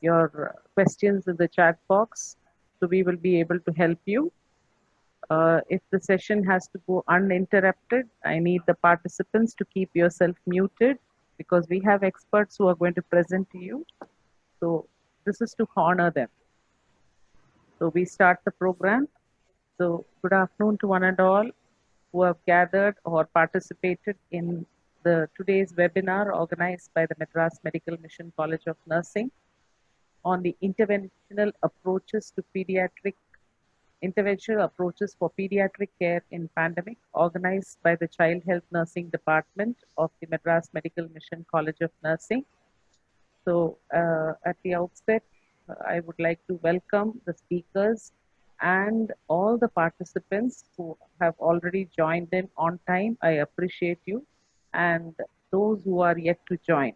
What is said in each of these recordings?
your questions in the chat box, so we will be able to help you. If the session has to go uninterrupted, I need the participants to keep yourself muted because we have experts who are going to present to you. So this is to honor them. So we start the program. So good afternoon to one and all who have gathered or participated in the today's webinar organized by the Madras Medical Mission College of Nursing on the interventional approaches for pediatric care in pandemic, organized by the Child Health Nursing Department of the Madras Medical Mission College of Nursing. So at the outset, I would like to welcome the speakers and all the participants who have already joined in on time. I appreciate you, and those who are yet to join.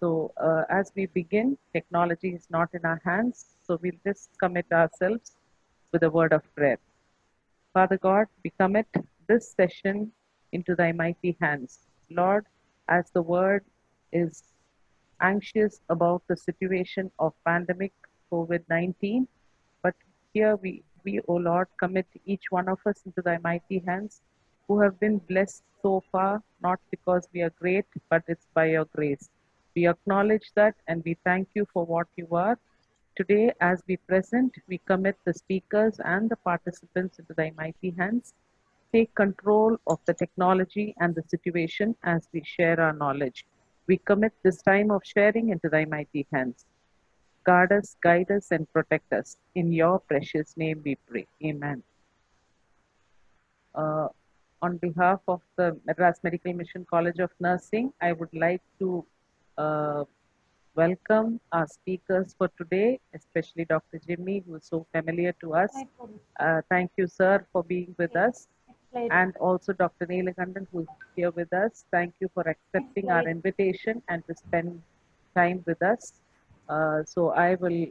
So as we begin, technology is not in our hands, so we'll just commit ourselves with a word of prayer. Father God, we commit this session into thy mighty hands. Lord, as the word is anxious about the situation of pandemic COVID-19, but here we, O Lord, commit each one of us into thy mighty hands, who have been blessed so far, not because we are great, but it's by your grace. We acknowledge that and we thank you for what you are. Today, as we present, we commit the speakers and the participants into thy mighty hands. Take control of the technology and the situation as we share our knowledge. We commit this time of sharing into thy mighty hands. Guard us, guide us, and protect us. In your precious name we pray. Amen. On behalf of the Madras Medical Mission College of Nursing, I would like to welcome our speakers for today, especially Dr. Jimmy, who is so familiar to us. Thank you, sir, for being with us. And also Dr. Neelakandan, who is here with us. Thank you for accepting our invitation and to spend time with us. So I will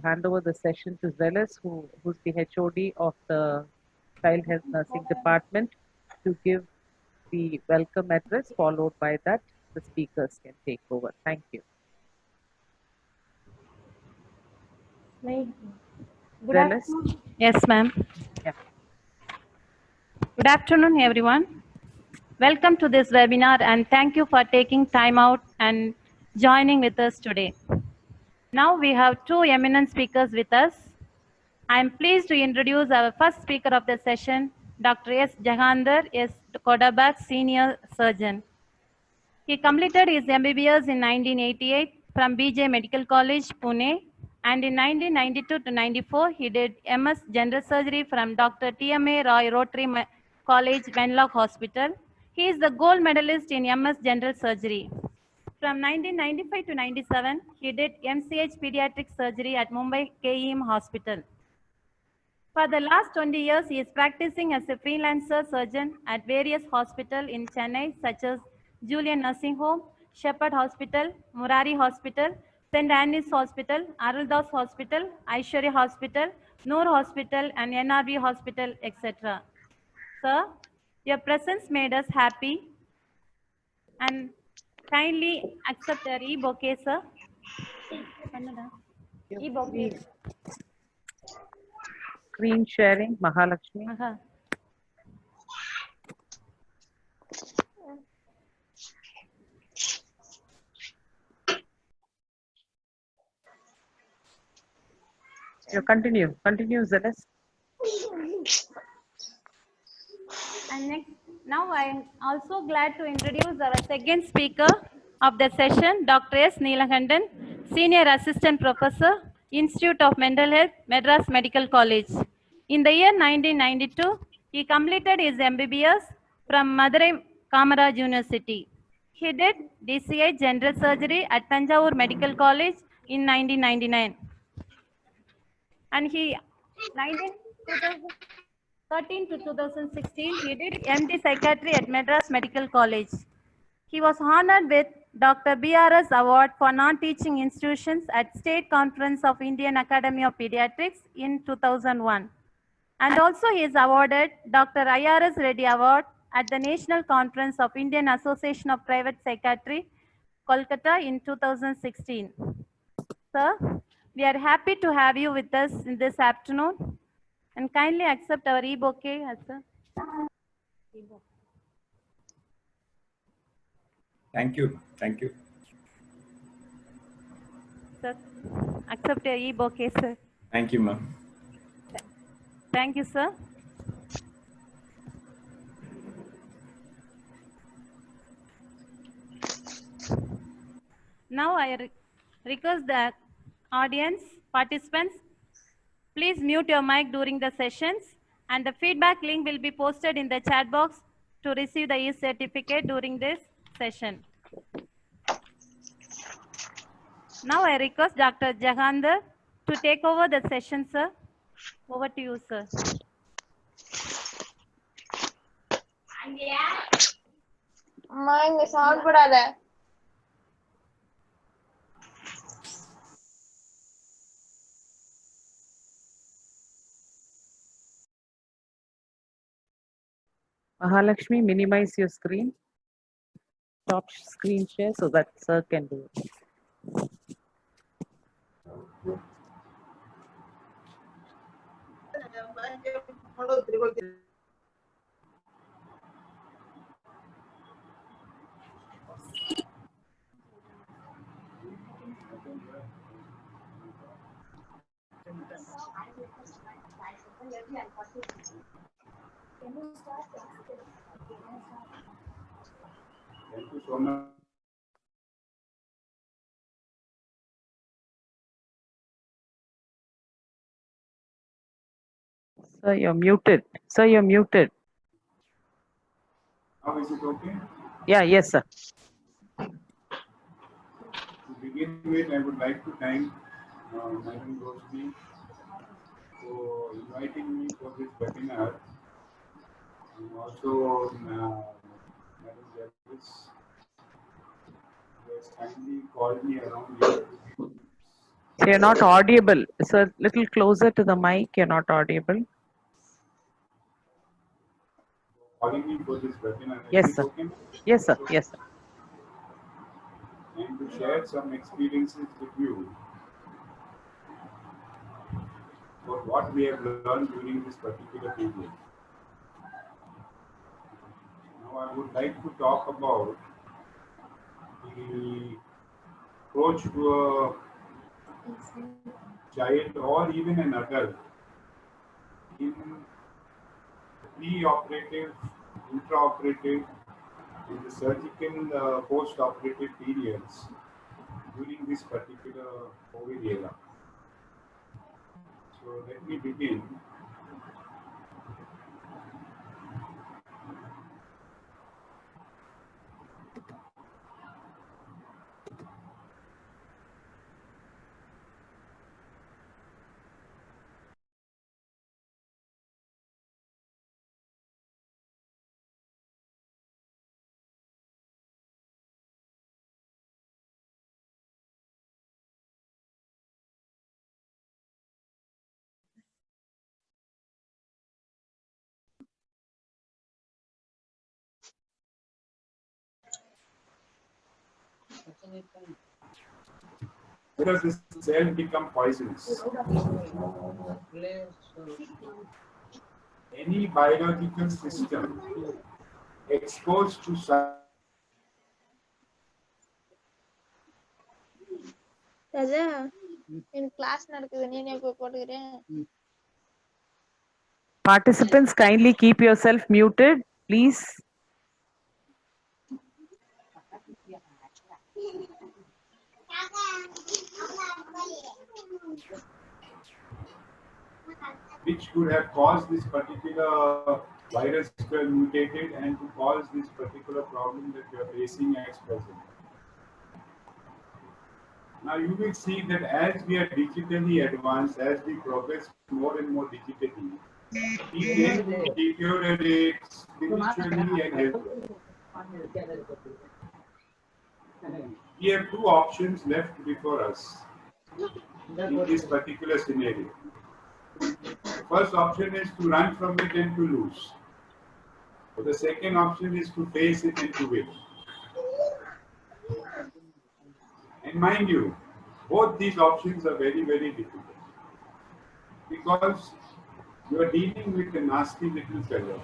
hand over the session to Zealous, who's the HOD of the Child Health Nursing Department, to give the welcome address. Followed by that, the speakers can take over. Thank you. Good afternoon. Yes, ma'am. Yeah. Good afternoon, everyone. Welcome to this webinar and thank you for taking time out and joining with us today. Now we have two eminent speakers with us. I am pleased to introduce our first speaker of the session, Dr. S. Jahandar S. Kodabak, Senior Surgeon. He completed his MBBS in 1988 from BJ Medical College, Pune, and in 1992 to 94, he did MS General Surgery from Dr. TMA Roy Rotary College, Wenlock Hospital. He is the gold medalist in MS General Surgery. From 1995 to 97, he did MCH Pediatric Surgery at Mumbai KEM Hospital. For the last 20 years, he is practicing as a freelancer surgeon at various hospitals in Chennai, such as Julian Nursing Home, Shepherd Hospital, Murari Hospital, St. Anne's Hospital, Aruldas Hospital, Aishwarya Hospital, Noor Hospital, and NRV Hospital, etc. Sir, your presence made us happy, and kindly accept our e-bouquet, sir. E-bouquet. Screen sharing, Mahalakshmi. You continue, Zealous. And next, now I am also glad to introduce our second speaker of the session, Dr. S. Neelakandan, Senior Assistant Professor, Institute of Mental Health, Madras Medical College. In the year 1992, he completed his MBBS from Madurai Kamaraj University. He did DCI General Surgery at Tanjavur Medical College in 1999. And he, 2013 to 2016, he did MD Psychiatry at Madras Medical College. He was honored with Dr. BRS Award for Non-Teaching Institutions at State Conference of Indian Academy of Pediatrics in 2001. And also he is awarded Dr. IRS Reddy Award at the National Conference of Indian Association of Private Psychiatry, Kolkata in 2016. Sir, We are happy to have you with us in this afternoon and kindly accept our e-bouquet as a Thank you. Thank you. sir. Accept your e-bouquet, sir. Thank you, ma'am. Thank you, sir. Now I request the audience participants, please mute your mic during the sessions, and the feedback link will be posted in the chat box to receive the e-certificate during this session. Now I request Dr. Jahandar to take over the session, sir. Over to you, sir. அம்மா இங்க சாப்பிடாத. Mahalakshmi, minimize your screen. Stop screen share so that sir can do it. Thank you so much. Sir, you're muted. Sir, you're muted. Now is it okay? Yeah, yes, sir. To begin with, I would like to thank Madam Roshni for inviting me for this webinar, and also Madam Jarvis, who has kindly called me around here. So you're not audible. Sir, little closer to the mic. You're not audible. Calling me for this webinar. Yes, Is it sir. okay? Yes, sir. Yes, sir. And to share some experiences with you for what we have learned during this particular period. Now I would like to talk about the approach to a child or even an adult in pre-operative, intraoperative, and the surgical post-operative periods during this particular COVID era. So let me begin. Where does this cell become poisonous? Any biological system exposed to ராஜா எனக்கு class நடக்குது நீனே போய் போட்டுக்கிறேன். Participants, kindly keep yourself muted, please. which could have caused this particular virus to have mutated and to cause this particular problem that we are facing as present. Now you will see that as we are digitally advanced, as we progress more and more digitally, it deteriorates spiritually and healthily. We have two options left before us in this particular scenario. The first option is to run from it and to lose. So the second option is to face it and to win. And mind you, Both these options are very, very difficult because you are dealing with a nasty little fellow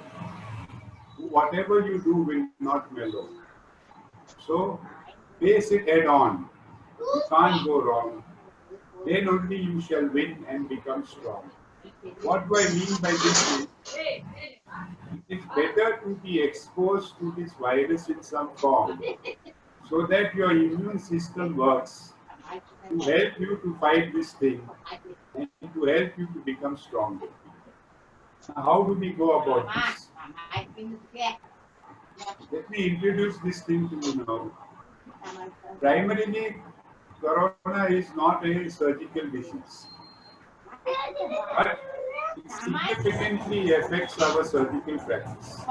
who, whatever you do, will not mellow. So, face it head on. You can't go wrong. Then only you shall win and become strong. What do I mean by this is, it is better to be exposed to this virus in some form so that your immune system works to help you to fight this thing and to help you to become stronger. Now, how do we go about this? Let me introduce this thing to you now. Primarily, corona is not a surgical disease, but it significantly affects our surgical practice.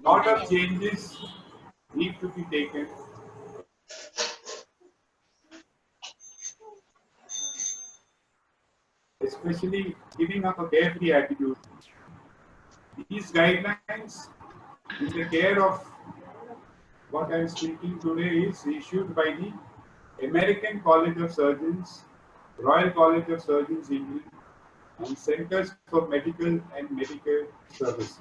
Lot of changes need to be taken. Especially giving up a carefree attitude. These guidelines in the care of what I am speaking today is issued by the American College of Surgeons, Royal College of Surgeons, England, and Centers for Medical and Medicare Services.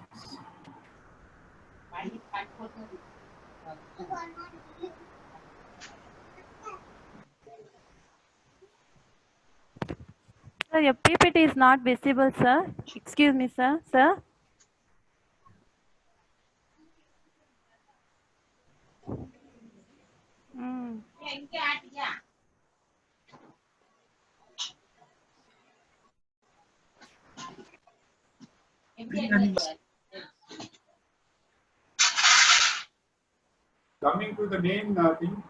Sir, your PPT is not visible, sir. Excuse me, sir. Sir? Mm. Coming to the main thing,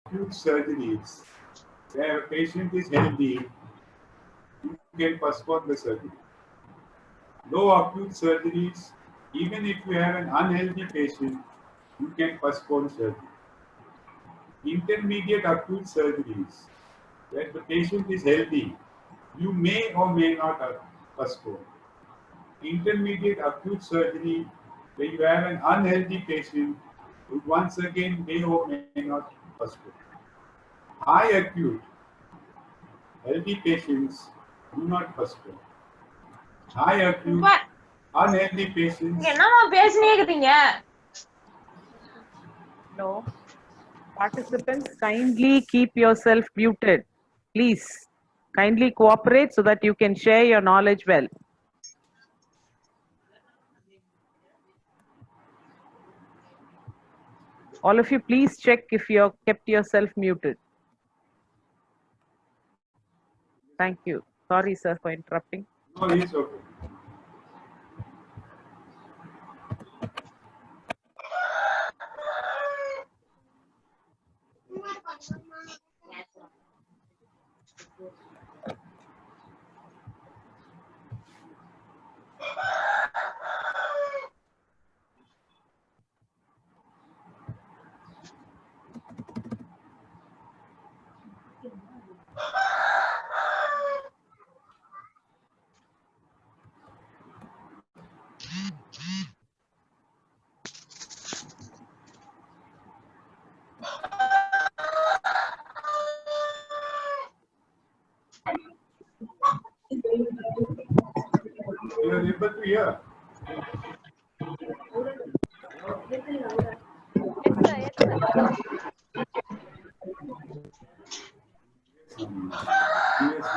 acute surgeries, where a patient is healthy, you can postpone the surgery. Low acute surgeries, even if you have an unhealthy patient, you can postpone surgery. Intermediate acute surgeries, where the patient is healthy, you may or may not postpone. Intermediate acute surgery, where you have an unhealthy patient, you once again may or may not postpone. High acute, healthy patients do not postpone. High acute, unhealthy patients. என்னமா பேசினே இருக்கீங்க? No. Participants, kindly keep yourself muted. Please, kindly cooperate so that you can share your knowledge well. All of you, please check if you have kept yourself muted. Thank you. Sorry, sir, for interrupting. No, it's okay. You are able to hear? Yes. Next.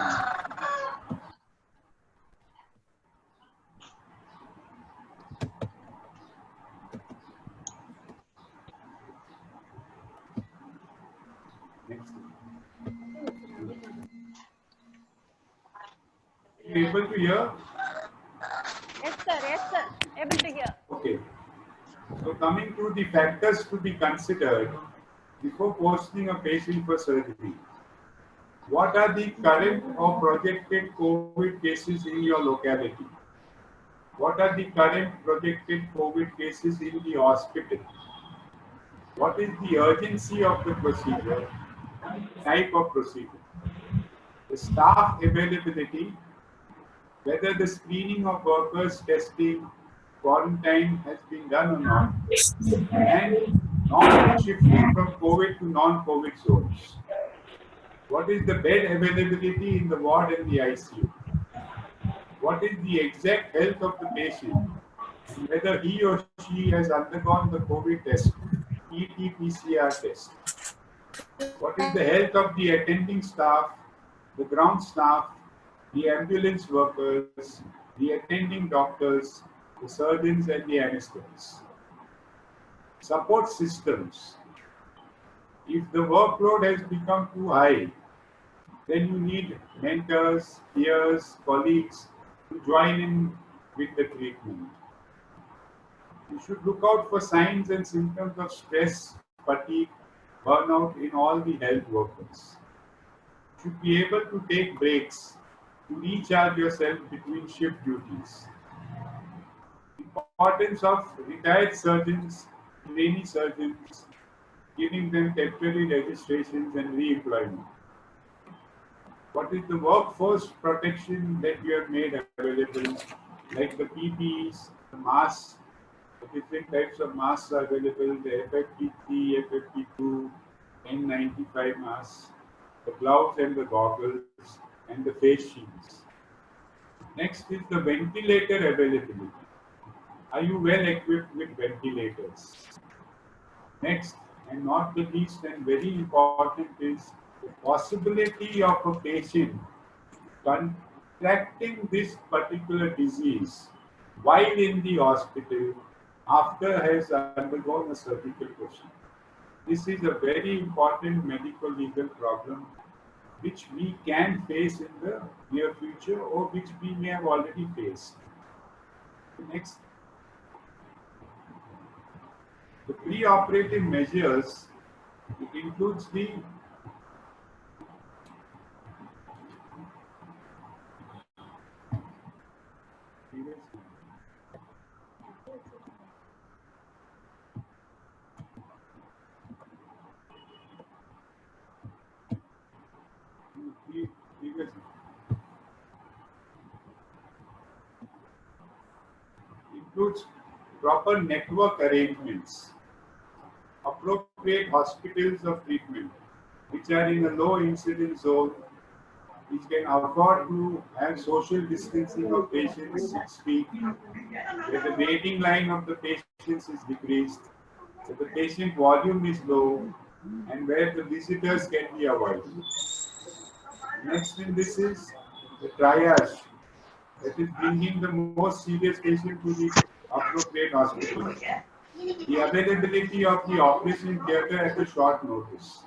You able to hear? Able to hear. Okay. So coming to the factors to be considered before posting a patient for surgery. What are the current or projected COVID cases in your locality? What are the current projected COVID cases in the hospital? What is the urgency of the procedure? Type of procedure. The staff availability, whether the screening of workers, testing, quarantine has been done or not, and non-shifting from COVID to non-COVID zones. What is the bed availability in the ward and the ICU? What is the exact health of the patient and whether he or she has undergone the COVID test, PT-PCR test? What is the health of the attending staff, the ground staff, the ambulance workers, the attending doctors, the surgeons and the anesthetists? Support systems. If the workload has become too high, then you need mentors, peers, colleagues to join in with the treatment. You should look out for signs and symptoms of stress, fatigue, burnout in all the health workers. You should be able to take breaks to recharge yourself between shift duties. Importance of retired surgeons, trainee surgeons, giving them temporary registrations and re-employment. What is the workforce protection that you have made available, like the PPEs, the masks, the different types of masks are available, the FFP3, FFP2, N95 masks, the gloves and the goggles, and the face shields. Next is the ventilator availability. Are you well equipped with ventilators? Next, and not the least and very important, is the possibility of a patient contracting this particular disease while in the hospital after has undergone a surgical procedure. This is a very important medical legal problem which we can face in the near future or which we may have already faced. Next, the pre-operative measures, it includes the includes proper network arrangements, appropriate hospitals of treatment, which are in a low incidence zone, which can afford to have social distancing of patients 6 feet, where the waiting line of the patients is decreased, where the patient volume is low, and where the visitors can be avoided. Next in this is the triage, that is bringing the most serious patient to the appropriate hospital. The availability of the operation theatre at a short notice.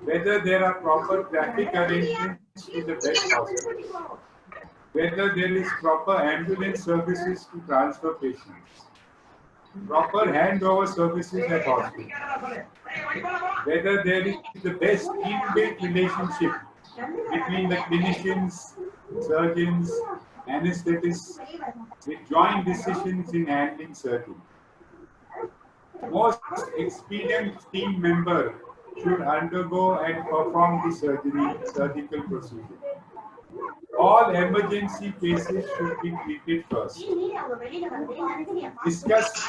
Whether there are proper traffic arrangements to the best hospital. Whether there is proper ambulance services to transfer patients. Proper handover services at hospital. Whether there is the best inbuilt relationship between the clinicians, surgeons, anesthetists with joint decisions in handling surgery. Most experienced team member should undergo and perform the surgical procedure. All emergency cases should be treated first. Discuss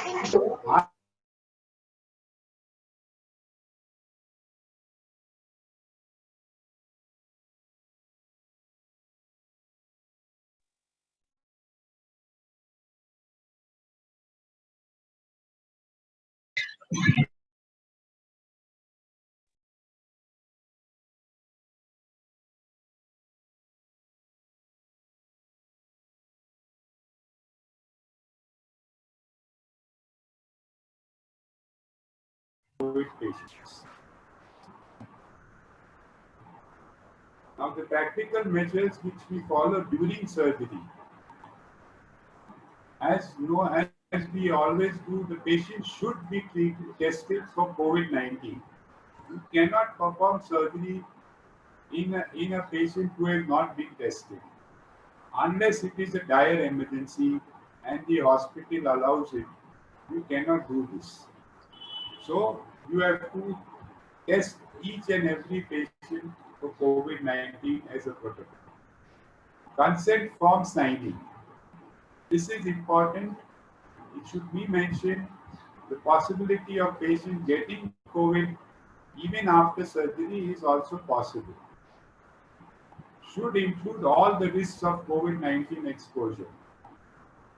COVID patients. Now the practical measures which we follow during surgery As we always do, the patient should be tested for COVID-19. You cannot perform surgery in a patient who has not been tested. Unless it is a dire emergency and the hospital allows it, you cannot do this. So you have to test each and every patient for COVID-19 as a protocol. Consent form signing. This is important. It should be mentioned. The possibility of patient getting COVID even after surgery is also possible. Should include all the risks of COVID-19 exposure.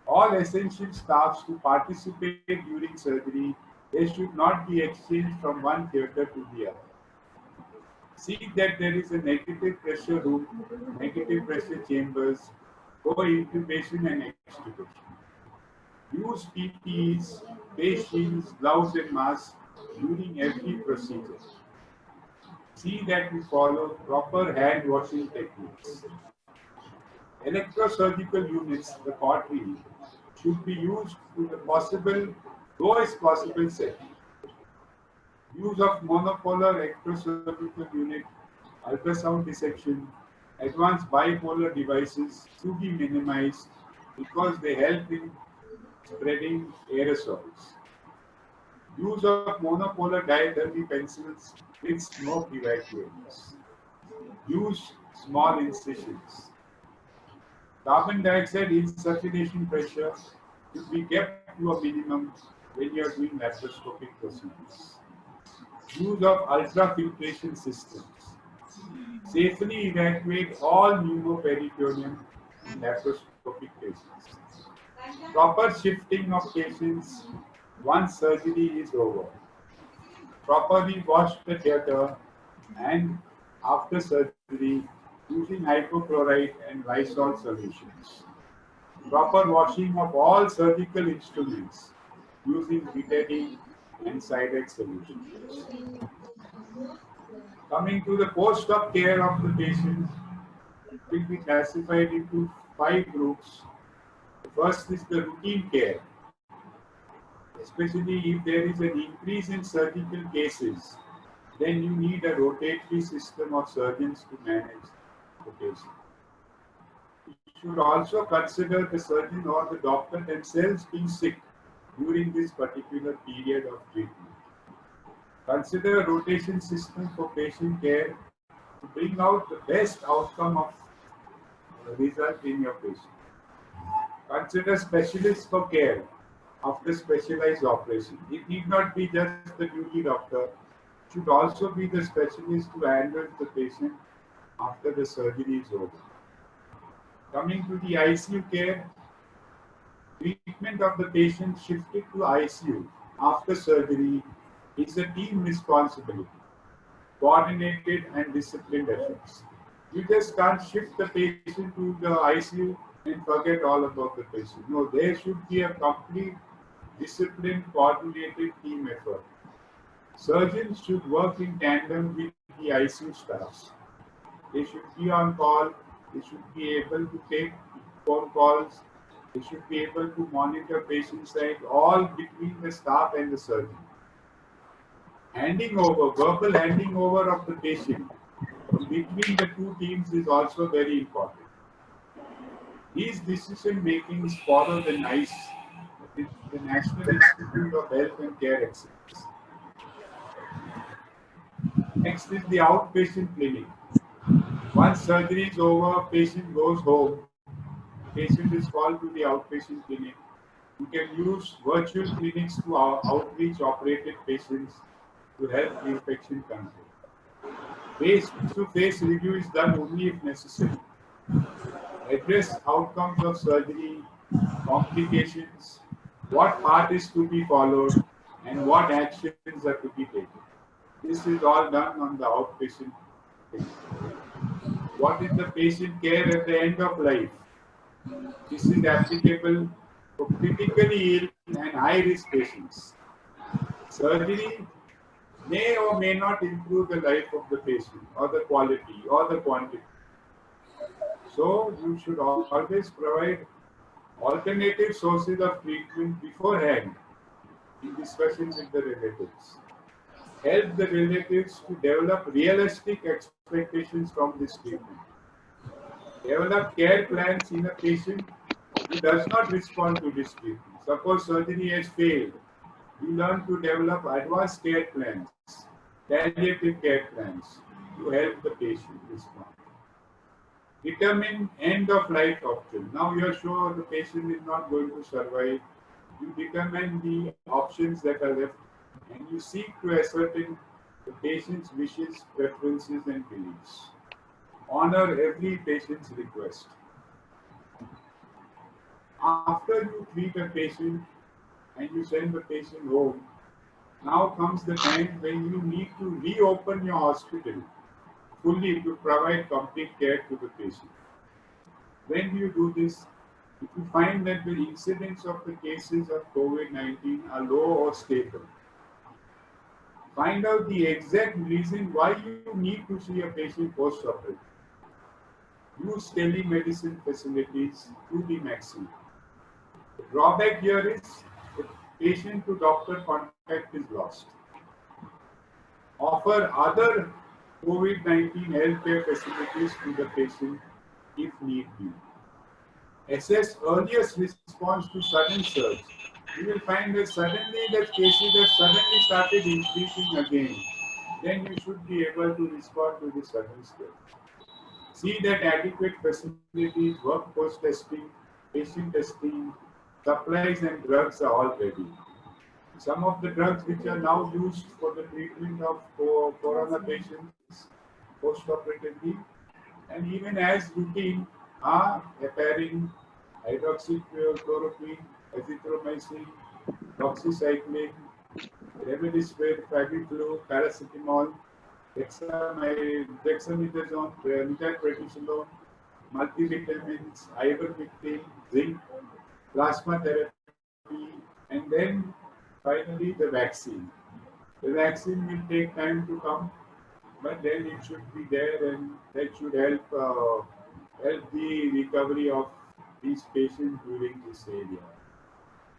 All essential staffs to participate during surgery, they should not be exchanged from one theatre to the other. See that there is a negative pressure room, negative pressure chambers for intubation and extubation. Use PPEs, face shields, gloves and masks during every procedure. See that we follow proper hand washing techniques. Electrosurgical units, the cautery, should be used to the lowest possible setting. Use of monopolar electrosurgical unit, ultrasound dissection, advanced bipolar devices should be minimized because they help in spreading aerosols. Use of monopolar diathermy pencils with smoke evacuators. Use small incisions. Carbon dioxide insufficient pressure should be kept to a minimum when you are doing laparoscopic procedures. Use of ultrafiltration systems. Safely evacuate all pneumoperitoneum in laparoscopic patients. Proper shifting of patients once surgery is over. Properly wash the theatre and after surgery using hypochlorite and Lysol solutions. Proper washing of all surgical instruments using betadine and Sidex solutions. Coming to the post-op care of the patient, it will be classified into 5 groups. The first is the routine care, especially if there is an increase in surgical cases, then you need a rotatory system of surgeons to manage the patient. You should also consider the surgeon or the doctor themselves being sick during this particular period of treatment. Consider a rotation system for patient care to bring out the best outcome of result in your patient. Consider specialists for care after specialized operation. It need not be just the duty doctor. It should also be the specialist who handles the patient after the surgery is over. Coming to the ICU care, treatment of the patient shifted to ICU after surgery is a team responsibility, coordinated and disciplined efforts. You just can't shift the patient to the ICU and forget all about the patient. No, there should be a complete disciplined, coordinated team effort. Surgeons should work in tandem with the ICU staffs. They should be on call. They should be able to take phone calls. They should be able to monitor patient side, all between the staff and the surgeon. Handing over, verbal handing over of the patient between the two teams is also very important. These decision makings follow the NICE, the National Institute of Health and Care Excellence. Next is the outpatient clinic. Once surgery is over, patient goes home. Patient is called to the outpatient clinic. You can use virtual clinics to outreach operated patients to help infection control. Face-to-face review is done only if necessary. Address outcomes of surgery, complications, what part is to be followed, and what actions are to be taken. This is all done on the outpatient clinic. What is the patient care at the end of life? This is applicable for critically ill and high-risk patients. Surgery may or may not improve the life of the patient, or the quality, or the quantity. So you should always provide alternative sources of treatment beforehand in discussion with the relatives. Help the relatives to develop realistic expectations from this treatment. Develop care plans in a patient who does not respond to this treatment. Suppose surgery has failed. We learn to develop advanced care plans, palliative care plans to help the patient respond. Determine end of life option. Now you are sure the patient is not going to survive. You determine the options that are left and you seek to ascertain the patient's wishes, preferences, and beliefs. Honor every patient's request. After you treat a patient and you send the patient home, now comes the time when you need to reopen your hospital fully to provide complete care to the patient. When do you do this? If you find that the incidence of the cases of COVID-19 are low or stable, find out the exact reason why you need to see a patient post-operative. Use telemedicine facilities to the maximum. The drawback here is the patient to doctor contact is lost. Offer other COVID-19 healthcare facilities to the patient if need be. Assess earliest response to sudden surge. You will find that suddenly the cases have suddenly started increasing again. Then you should be able to respond to the sudden surge. See that adequate facilities, workforce testing, patient testing, supplies and drugs are all ready. Some of the drugs which are now used for the treatment of corona patients post-operatively and even as routine are heparin, hydroxychloroquine, azithromycin, doxycycline, remdesivir, Fabiflu, paracetamol, dexamethasone, nitatretisolone, multivitamins, ivermectin, zinc, plasma therapy, and then finally the vaccine. The vaccine will take time to come, but then it should be there and that should help the recovery of these patients during this area.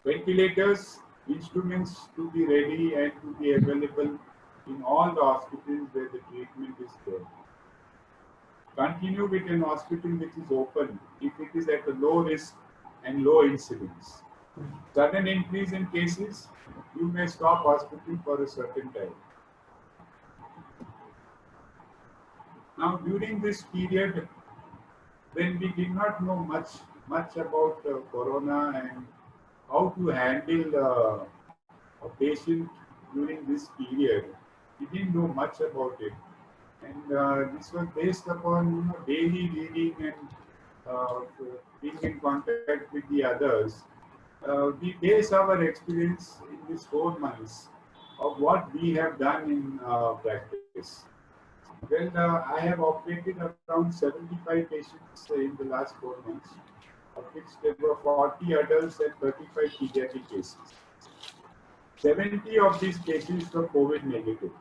Ventilators, instruments to be ready and to be available in all the hospitals where the treatment is there. Continue with an hospital which is open if it is at a low risk and low incidence. Sudden increase in cases, you may stop hospital for a certain time. Now, during this period, when we did not know much about corona and how to handle a patient during this period, we didn't know much about it. And this was based upon daily reading and being in contact with the others. We base our experience in these 4 months of what we have done in practice. Well, I have operated around 75 patients in the last 4 months, of which there were 40 adults and 35 pediatric cases. 70 of these patients were COVID negative.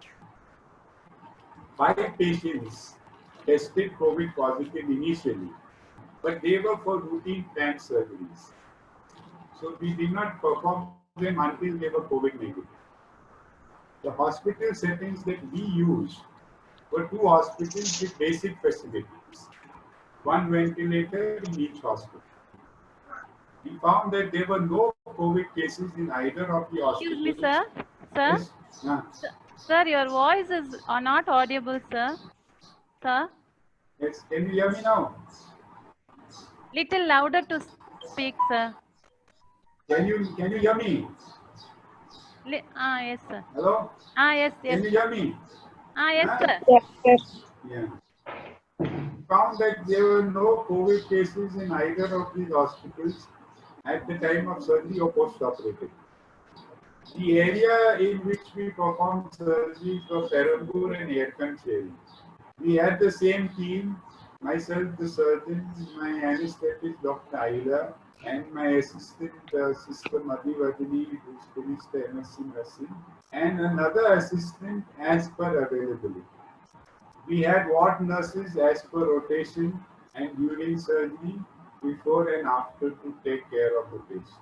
5 patients tested COVID positive initially, but they were for routine planned surgeries. So we did not perform them until they were COVID negative. The hospital settings that we used were 2 hospitals with basic facilities, 1 ventilator in each hospital. We found that there were no COVID cases in either of the hospitals. Excuse me, sir. Sir? Yes. Sir, your voice is not audible, sir. Sir? Yes. Can you hear me now? Little louder to speak, sir. Can you hear me? Yes, sir. Hello? Yes. Can you hear me? Yes, sir. Yeah. Found that there were no COVID cases in either of these hospitals at the time of surgery or post-operative. The area in which we performed surgeries was Perambur and Yerkhancheri. We had the same team, myself the surgeon, my anesthetist Dr. Aila, and my assistant Sister Madhivardhini, who finished the MSc nursing, and another assistant as per availability. We had ward nurses as per rotation, and during surgery, before and after to take care of the patient.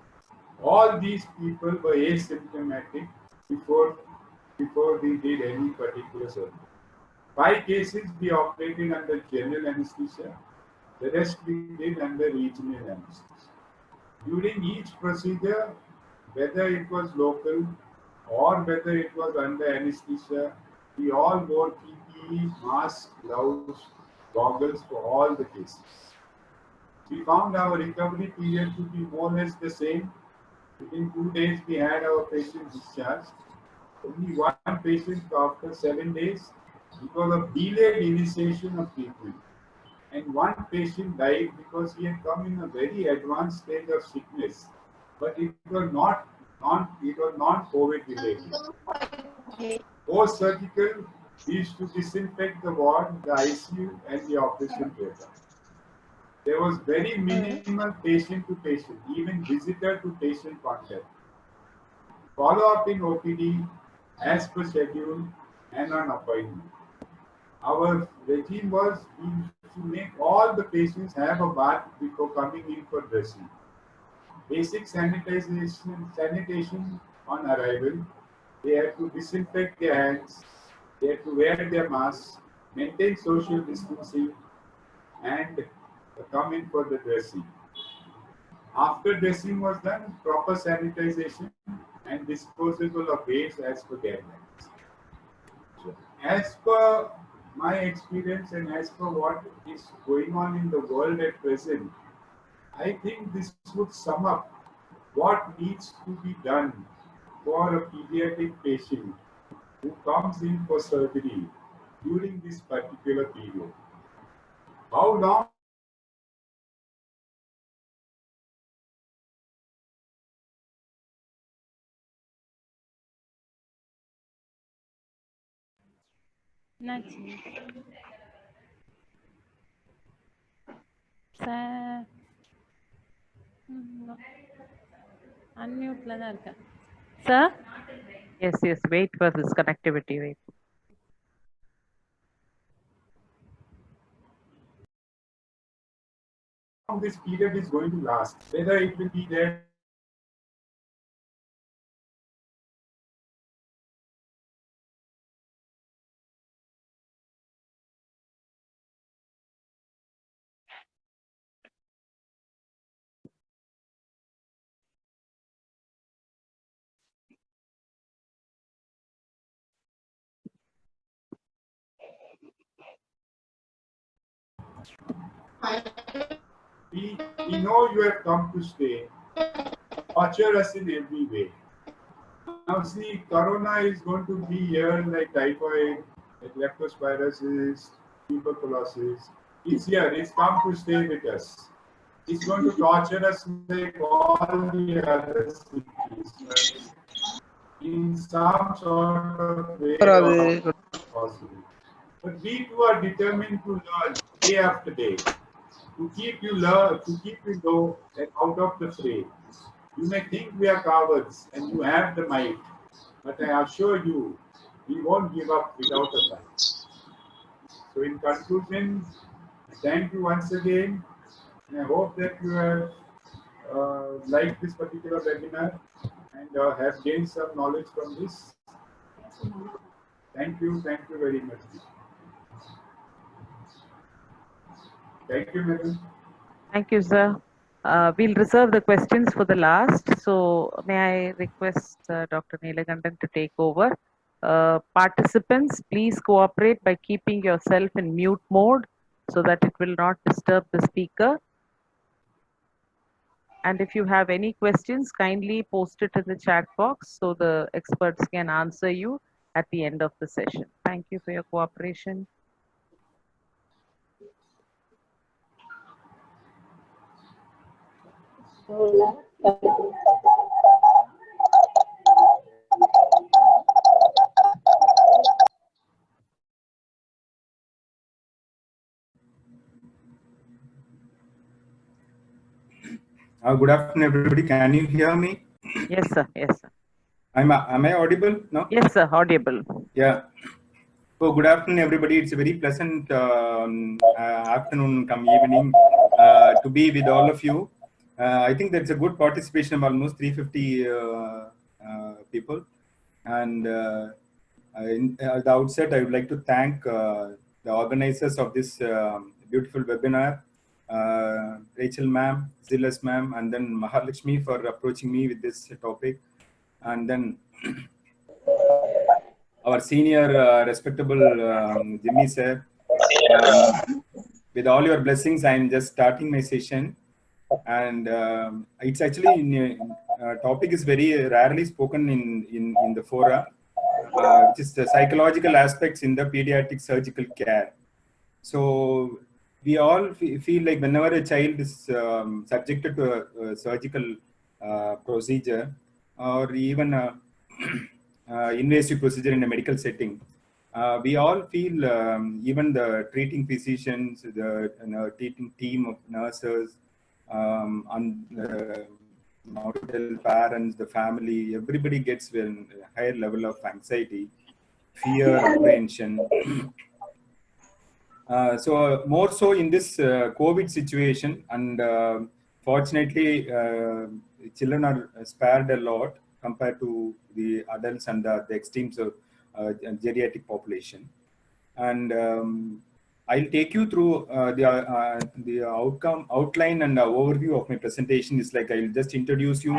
All these people were asymptomatic before we did any particular surgery. 5 cases we operated under general anesthesia. The rest we did under regional anesthesia. During each procedure, whether it was local or whether it was under anesthesia, we all wore PPE, masks, gloves, goggles for all the cases. We found our recovery period to be more or less the same. Within 2 days, we had our patient discharged. Only one patient after 7 days because of delayed initiation of treatment. And one patient died because he had come in a very advanced stage of sickness, but it was not non-COVID related. Post-surgical, we used to disinfect the ward, the ICU, and the operation theatre. There was very minimal patient to patient, even visitor to patient contact. Follow-up in OPD as per schedule and on appointment. Our regime was to make all the patients have a bath before coming in for dressing. Basic sanitation on arrival. They had to disinfect their hands. They had to wear their masks, maintain social distancing, and come in for the dressing. After dressing was done, proper sanitization and disposable of waste as per guidelines. So, as per my experience and as per what is going on in the world at present, I think this would sum up what needs to be done for a pediatric patient who comes in for surgery during this particular period. How long Next. Sir. No. Unmute la தான் இருக்கேன். Sir? Yes, wait for this connectivity, wait. How long this period is going to last, whether it will be there we know you have come to stay. Torture us in every way. Now see, Corona is going to be here like typhoid, like leptospirosis, tuberculosis. It's here. It's come to stay with us. It's going to torture us like all the other cities. In some sort of way possible. But we too are determined to learn day after day. To keep you low and out of the fray. You may think we are cowards and you have the might, but I assure you, we won't give up without a fight. So in conclusion, thank you once again, and I hope that you have liked this particular webinar and have gained some knowledge from this. Thank you very much. Thank you, madam. Thank you, sir. We'll reserve the questions for the last. So may I request Dr. Neelakandan to take over. Participants, please cooperate by keeping yourself in mute mode so that it will not disturb the speaker. And if you have any questions, kindly post it in the chat box so the experts can answer you at the end of the session. Thank you for your cooperation. Good afternoon, everybody. Can you hear me? Yes, sir. Yes, sir. Am I audible now? Yes, sir. Audible. Yeah. So good afternoon, everybody. It's a very pleasant afternoon, come evening, to be with all of you. I think that's a good participation of almost 350 people. And at the outset, I would like to thank the organizers of this beautiful webinar, Rachel ma'am, Zilas ma'am, and then Mahalakshmi for approaching me with this topic. And then our senior respectable Jimmy sir. With all your blessings, I am just starting my session. And it's actually topic is very rarely spoken in the fora, which is the psychological aspects in the pediatric surgical care. So we all feel like whenever a child is subjected to a surgical procedure or even a invasive procedure in a medical setting, we all feel, even the treating physicians, the treating team of nurses, and the parents, the family, everybody gets a higher level of anxiety, fear, apprehension. So more so in this COVID situation, and fortunately, children are spared a lot compared to the adults and the extremes of geriatric population. And I'll take you through the outline and overview of my presentation. Is like I'll just introduce you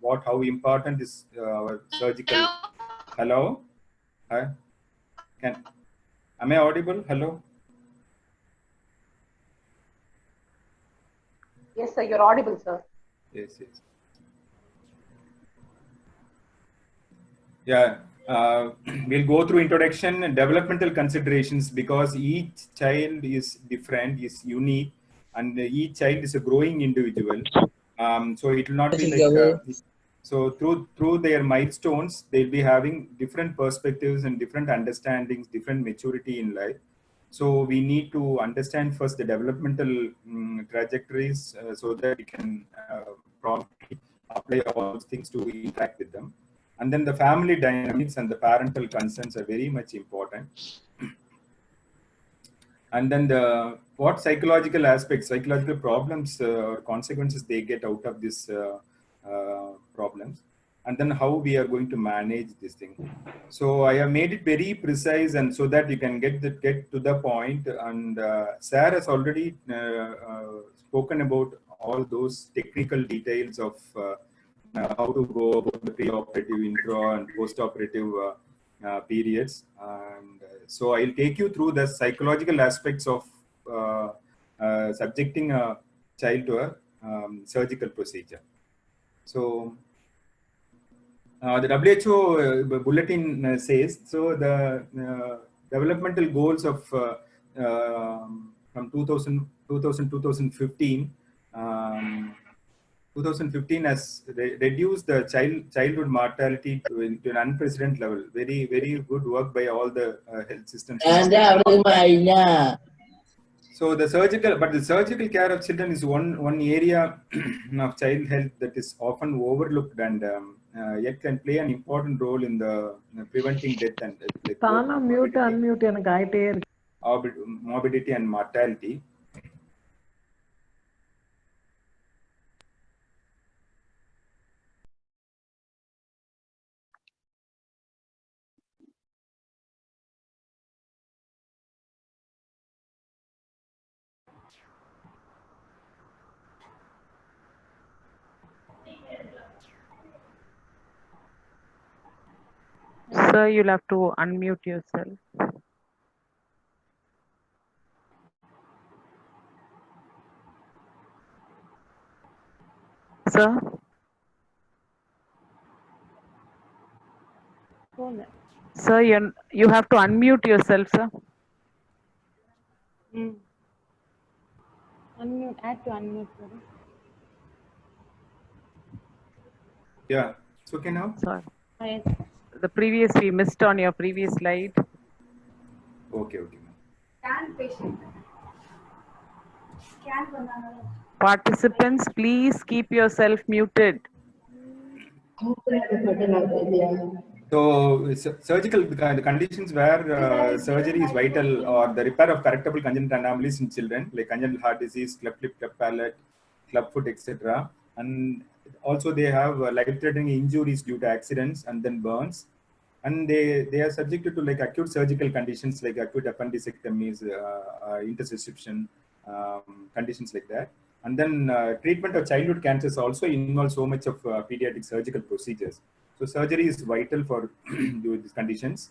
how important is our surgical. Hello, hi. Am I audible? Hello. Yes, sir, you're audible, sir. Yes. Yeah, we'll go through introduction and developmental considerations, because each child is different, is unique, and each child is a growing individual. So it will not be like, so through their milestones, they'll be having different perspectives and different understandings, different maturity in life. So we need to understand first the developmental trajectories, so that we can promptly apply all those things to interact with them. And then the family dynamics and the parental concerns are very much important. And then what psychological aspects, psychological problems or consequences they get out of this problems, and then how we are going to manage this thing. So I have made it very precise, and so that you can get to the point. And Sarah has already spoken about all those technical details of how to go about the pre-operative, intro, and post-operative periods. And so I'll take you through the psychological aspects of subjecting a child to a surgical procedure. So the WHO bulletin says, so the developmental goals of from 2015 has reduced the childhood mortality to an unprecedented level. Very, very good work by all the health systems. So the surgical care of children is one area of child health that is often overlooked, and yet can play an important role in the preventing death and morbidity and mortality. Sir, you'll have to unmute yourself. Sir? Sir, you have to unmute yourself, sir. Unmute, add to unmute. Sorry. Yeah, it's okay now? Sorry. Yes. The previous, we missed on your previous slide. Okay. Participants, please keep yourself muted. surgical, the conditions where surgery is vital, or the repair of correctable congenital anomalies in children, like congenital heart disease, cleft lip, cleft palate, clubfoot, etc. And also they have life-threatening injuries due to accidents and then burns. And they are subjected to like acute surgical conditions like acute appendicectomies, interstitial conditions like that. And then treatment of childhood cancers also involves so much of pediatric surgical procedures. So surgery is vital for these conditions.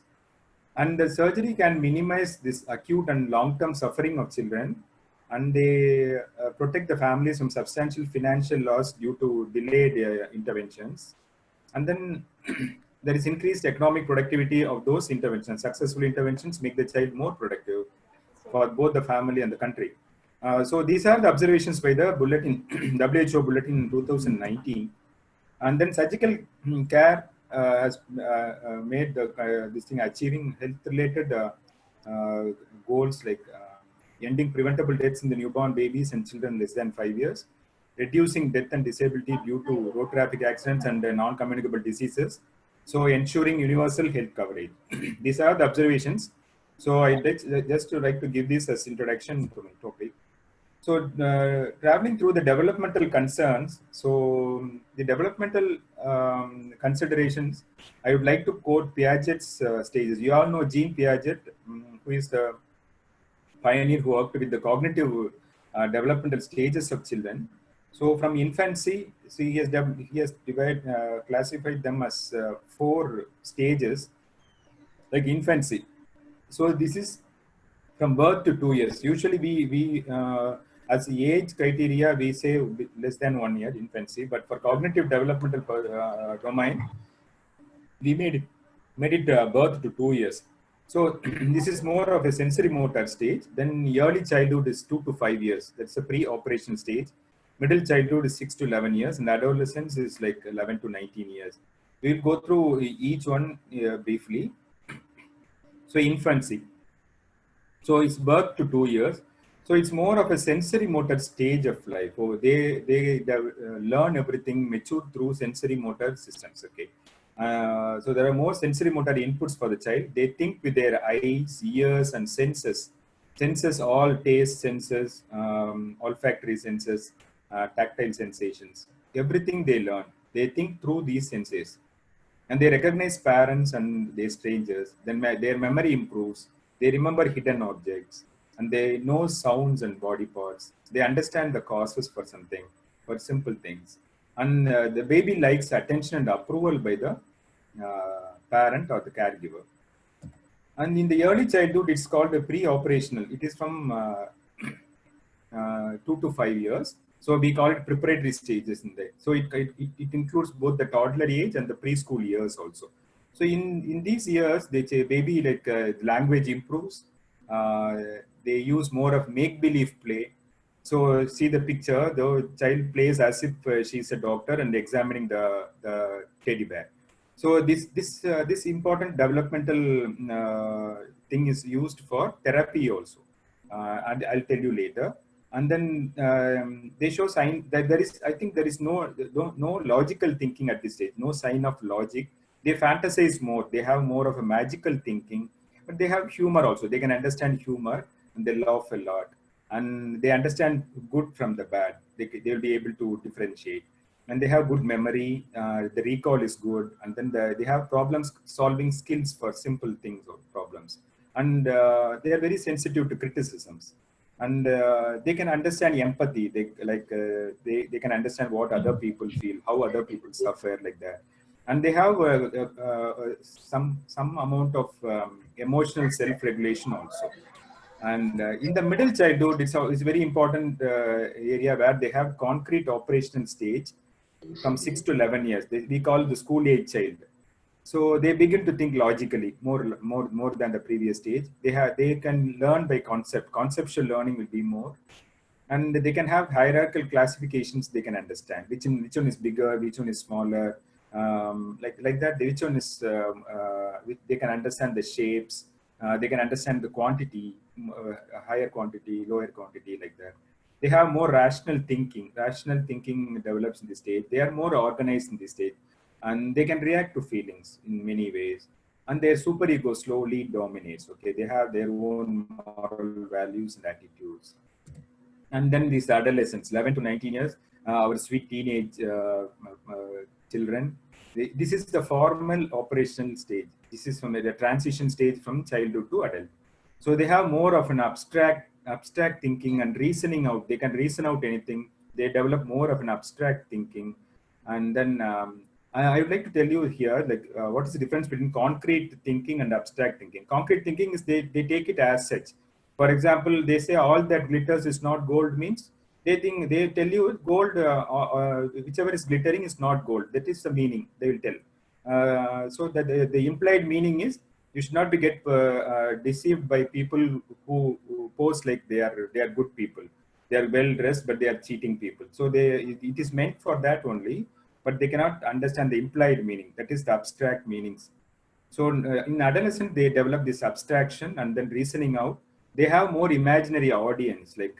And the surgery can minimize this acute and long-term suffering of children, and they protect the families from substantial financial loss due to delayed interventions. And then there is increased economic productivity of those interventions. Successful interventions make the child more productive for both the family and the country. So these are the observations by the bulletin, WHO bulletin in 2019. And then surgical care has made this thing achieving health-related goals like ending preventable deaths in the newborn babies and children less than 5 years, reducing death and disability due to road traffic accidents and non-communicable diseases, so ensuring universal health coverage. These are the observations. So I just like to give this as introduction to my topic. So traveling through the developmental concerns, so the developmental considerations, I would like to quote Piaget's stages. You all know Jean Piaget, who is the pioneer who worked with the cognitive developmental stages of children. So from infancy, so he has classified them as 4 stages, like infancy. So this is from birth to 2 years. Usually we as the age criteria, we say less than 1 year infancy, but for cognitive developmental domain, we made it birth to 2 years. So this is more of a sensory motor stage. Then early childhood is 2 to 5 years. That's a pre-operational stage. Middle childhood is 6 to 11 years, and adolescence is like 11 to 19 years. We'll go through each one briefly. So infancy. So it's birth to 2 years. So it's more of a sensory motor stage of life. Oh, they learn everything, mature through sensory motor systems. Okay. So there are more sensory motor inputs for the child. They think with their eyes, ears, and senses. Senses, all taste senses, olfactory senses, tactile sensations. Everything they learn, they think through these senses. And they recognize parents and their strangers. Then their memory improves. They remember hidden objects, and they know sounds and body parts. They understand the causes for something, for simple things. And the baby likes attention and approval by the parent or the caregiver. And in the early childhood, it's called a pre-operational. It is from 2 to 5 years. So we call it preparatory stages in there. So it includes both the toddler age and the preschool years also. So in these years, they say baby like language improves. They use more of make-believe play. So see the picture, the child plays as if she's a doctor and examining the teddy bear. So this important developmental thing is used for therapy also, and I'll tell you later. And then they show sign that I think there is no logical thinking at this stage, no sign of logic. They fantasize more. They have more of a magical thinking, but they have humor also. They can understand humor and they laugh a lot, and they understand good from the bad. They'll be able to differentiate, and they have good memory. The recall is good, and then they have solving skills for simple things or problems, and they are very sensitive to criticisms. And they can understand empathy. They can understand what other people feel, how other people suffer, like that. And they have some amount of emotional self-regulation also. And in the middle childhood, it's very important area where they have concrete operational stage from 6 to 11 years. We call the school age child. So they begin to think logically more than the previous stage. They can learn by concept. Conceptual learning will be more, and they can have hierarchical classifications. They can understand which one is bigger, which one is smaller, like that. Which one is they can understand the shapes. They can understand the quantity, higher quantity, lower quantity, like that. They have more rational thinking. Rational thinking develops in this stage. They are more organized in this stage. and they can react to feelings in many ways. And their superego slowly dominates. Okay, they have their own moral values and attitudes. And then these adolescents, 11 to 19 years, our sweet teenage children. This is the formal operational stage. This is from the transition stage from childhood to adult. So they have more of an abstract thinking and reasoning out. They can reason out anything. They develop more of an abstract thinking. And then I would like to tell you here, like, what is the difference between concrete thinking and abstract thinking? Concrete thinking is they take it as such. For example, they say all that glitters is not gold means they tell you gold, whichever is glittering is not gold. That is the meaning they will tell. So that the implied meaning is you should not be get deceived by people who pose like they are good people. They are well dressed, but they are cheating people. So it is meant for that only, but they cannot understand the implied meaning. That is the abstract meanings. So in adolescent, they develop this abstraction and then reasoning out. They have more imaginary audience. Like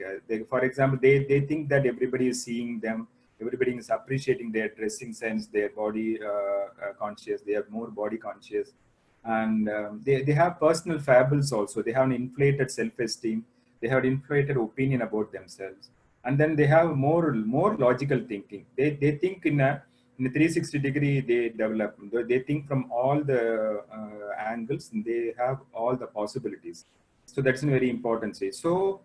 for example, they think that everybody is seeing them. Everybody is appreciating their dressing sense, their body conscious. They are more body conscious. And they have personal fables also. They have an inflated self-esteem. They have an inflated opinion about themselves. And then they have more logical thinking. They think in a 360 degree, they develop. They think from all the angles, and they have all the possibilities. So that's a very important stage. So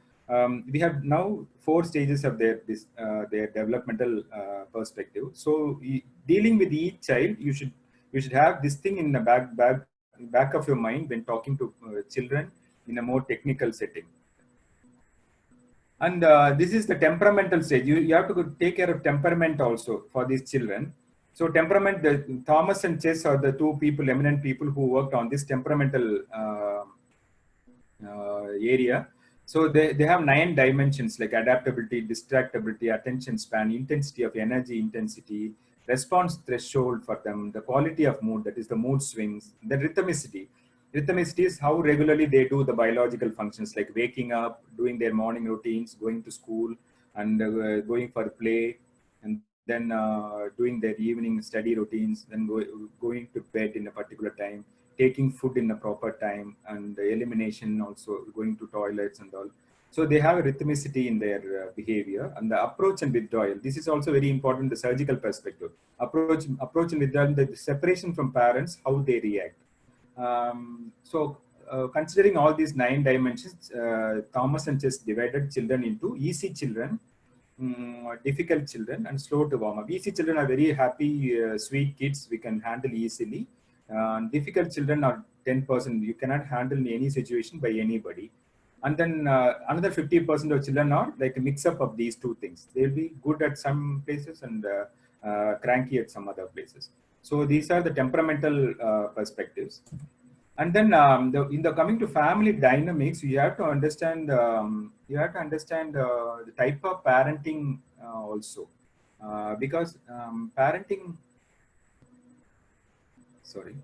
we have now 4 stages of their developmental perspective. So dealing with each child, you should have this thing in the back of your mind when talking to children in a more technical setting. And this is the temperamental stage. You have to take care of temperament also for these children. So temperament, Thomas and Chess are the 2 eminent people who worked on this temperamental area. So they have 9 dimensions like adaptability, distractibility, attention span, intensity of energy intensity, response threshold for them, the quality of mood, that is the mood swings, the rhythmicity. Rhythmicity is how regularly they do the biological functions like waking up, doing their morning routines, going to school, and going for play, and then doing their evening study routines, then going to bed in a particular time, taking food in a proper time, and the elimination also, going to toilets and all. So they have a rhythmicity in their behavior. And the approach and withdrawal. This is also very important, the surgical perspective. Approach and withdrawal, the separation from parents, how they react. Considering all these 9 dimensions, Thomas and Chess divided children into easy children, difficult children, and slow to warm up. Easy children are very happy, sweet kids we can handle easily. Difficult children are 10%. You cannot handle any situation by anybody. And then another 50% of children are like a mix up of these 2 things. They'll be good at some places and cranky at some other places. So these are the temperamental perspectives. And then coming to family dynamics, you have to understand the type of parenting also, because parenting. Sorry.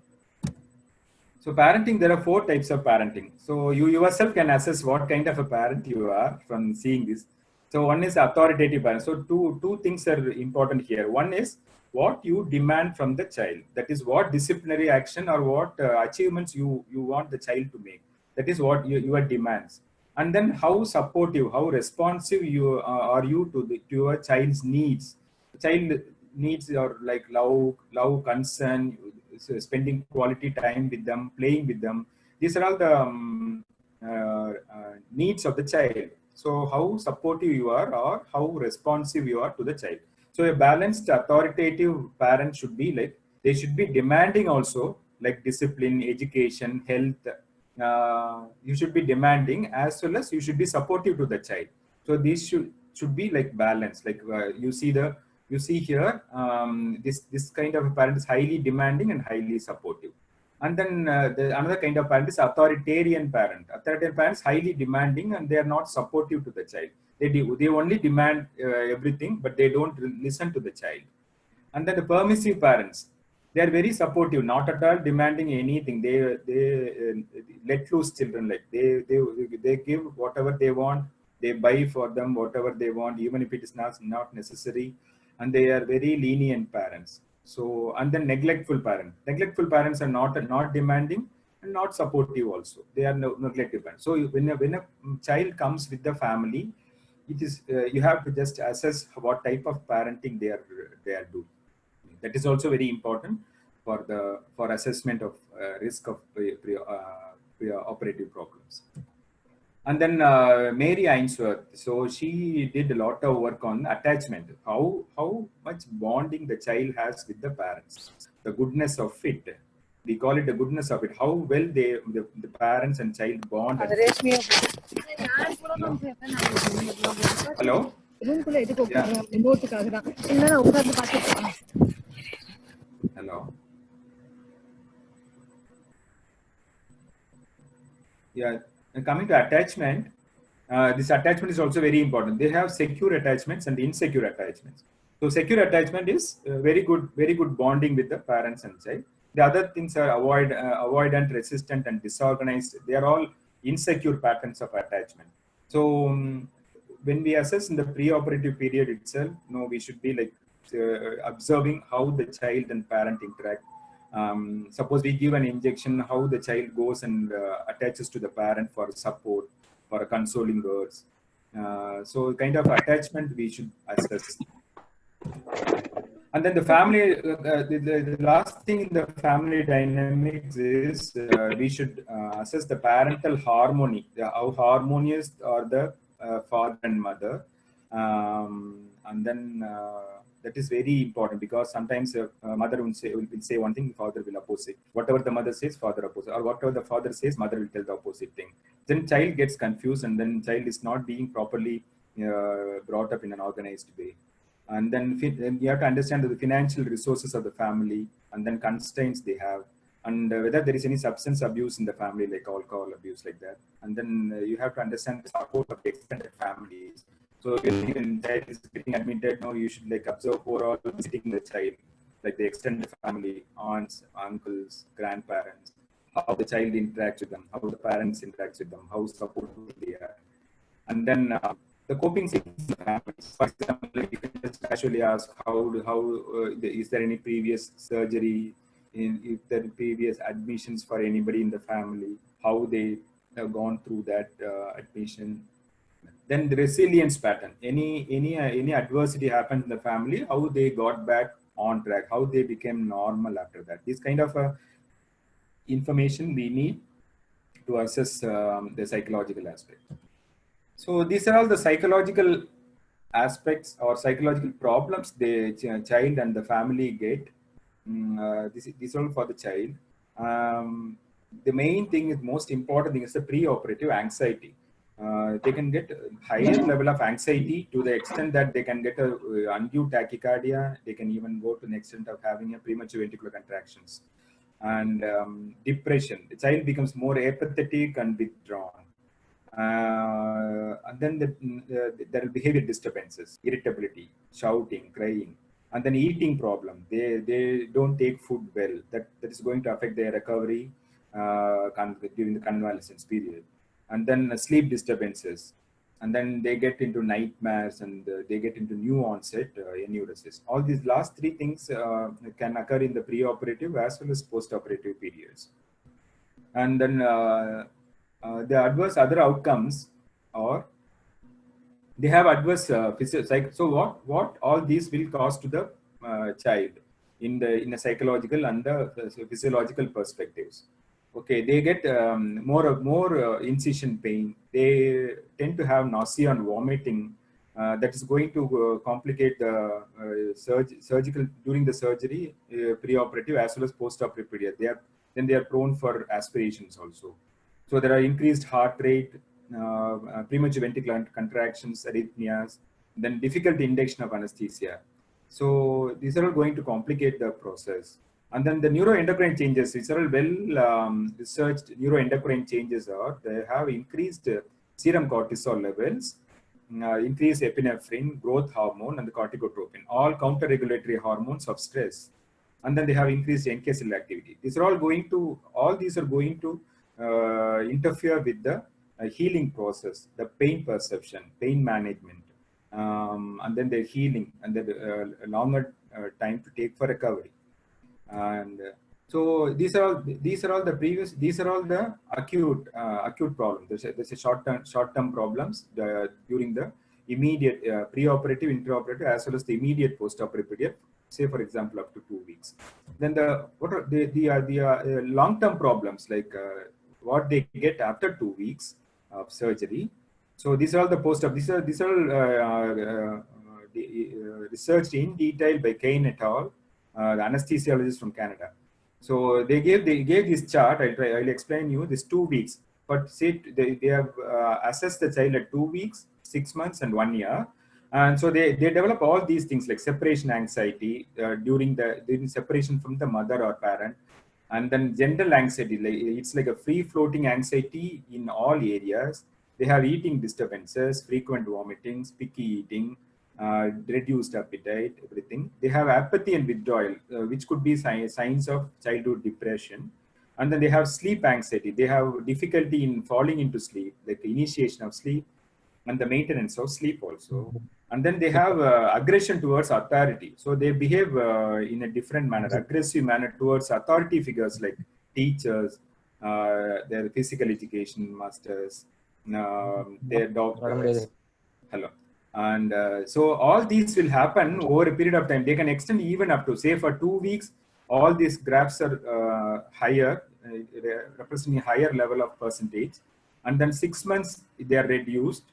So parenting, there are 4 types of parenting. So you yourself can assess what kind of a parent you are from seeing this. So one is authoritative parent. So two things are important here. One is what you demand from the child. That is what disciplinary action or what achievements you want the child to make. That is what your demands. And then how supportive, how responsive you are you to your child's needs. The child needs are like love, concern, spending quality time with them, playing with them. These are all the needs of the child. So how supportive you are or how responsive you are to the child. So a balanced authoritative parent should be like, they should be demanding also, like discipline, education, health. You should be demanding as well as you should be supportive to the child. So these should be like balanced. Like you see here, this kind of a parent is highly demanding and highly supportive. And then another kind of parent is authoritarian parent. Authoritarian parents highly demanding and they are not supportive to the child. They only demand everything, but they don't listen to the child. And then the permissive parents, they are very supportive, not at all demanding anything. They let loose children, like they give whatever they want. They buy for them whatever they want, even if it is not necessary. And they are very lenient parents. So, and then neglectful parents. Neglectful parents are not demanding and not supportive also. They are neglective parents. So when a child comes with the family, it is you have to just assess what type of parenting they are doing. That is also very important for assessment of risk of operative problems. And then Mary Ainsworth, so she did a lot of work on attachment, how much bonding the child has with the parents, the goodness of it. We call it the goodness of it, how well the parents and child bond. Hello? Yeah. Hello? Yeah, and coming to attachment, this attachment is also very important. They have secure attachments and insecure attachments. So secure attachment is very good bonding with the parents and child. The other things are avoidant, resistant, and disorganized. They are all insecure patterns of attachment. So when we assess in the pre-operative period itself, we should be like observing how the child and parent interact. Suppose we give an injection, how the child goes and attaches to the parent for support, for consoling words. So kind of attachment we should assess. And then the family, the last thing in the family dynamics is we should assess the parental harmony, how harmonious are the father and mother. And then that is very important, because sometimes mother will say one thing, father will oppose it. Whatever the mother says, father opposes, or whatever the father says, mother will tell the opposite thing. Then child gets confused, and then child is not being properly brought up in an organized way. And then you have to understand the financial resources of the family, and then constraints they have, and whether there is any substance abuse in the family, like alcohol abuse, like that. And then you have to understand the support of the extended families. So when child is getting admitted, you should like observe overall visiting the child, like the extended family, aunts, uncles, grandparents, how the child interacts with them, how the parents interact with them, how supportive they are. And then the coping skills in the families. For example, like you can just casually ask is there any previous surgery, if there are previous admissions for anybody in the family, how they have gone through that admission. Then the resilience pattern. Any adversity happened in the family, how they got back on track, how they became normal after that. This kind of information we need to assess the psychological aspect. So these are all the psychological aspects or psychological problems the child and the family get. This are all for the child. The main thing is, most important thing is the pre-operative anxiety. They can get a higher level of anxiety to the extent that they can get a undue tachycardia. They can even go to the extent of having a premature ventricular contractions. And depression. The child becomes more apathetic and withdrawn. And then there are behavior disturbances, irritability, shouting, crying, and then eating problem. They don't take food well. That is going to affect their recovery during the convalescence period. And then sleep disturbances, and then they get into nightmares, and they get into new onset enuresis. All these last three things can occur in the pre-operative as well as post-operative periods. And then the adverse other outcomes, or they have adverse so what all these will cause to the child in a psychological and the physiological perspectives. Okay, they get more incision pain. They tend to have nausea and vomiting. That is going to complicate the surgical during the surgery, pre-operative as well as post-operative period. They are prone for aspirations also. So there are increased heart rate, premature ventricular contractions, arrhythmias, then difficult induction of anesthesia. So these are all going to complicate the process. And then the neuroendocrine changes, these are all well researched neuroendocrine changes they have increased serum cortisol levels, increased epinephrine, growth hormone, and the corticotropin, all counter-regulatory hormones of stress. And then they have increased NK cell activity. These are all going to interfere with the healing process, the pain perception, pain management, and then the healing, and the longer time to take for recovery. And so these are all the previous, these are all the acute problems. There's a short-term problems during the immediate pre-operative, intraoperative, as well as the immediate post-operative period, say for example up to 2 weeks. Then what are the long-term problems, like what they get after 2 weeks of surgery. So these are all the post-op. These are researched in detail by Kane et al., the anesthesiologist from Canada. So they gave this chart. I'll explain you this 2 weeks. But say they have assessed the child at 2 weeks, 6 months, and 1 year. And so they develop all these things like separation anxiety during separation from the mother or parent, and then general anxiety. It's like a free floating anxiety in all areas. They have eating disturbances, frequent vomitings, picky eating, reduced appetite, everything. They have apathy and withdrawal, which could be signs of childhood depression. And then they have sleep anxiety. They have difficulty in falling into sleep, like the initiation of sleep and the maintenance of sleep also. And then they have aggression towards authority. So they behave in a different manner, aggressive manner towards authority figures like teachers, their physical education masters, their doctors. Hello. And so all these will happen over a period of time. They can extend even up to, say, for 2 weeks, all these graphs are higher, representing a higher level of percentage. And then 6 months, they are reduced.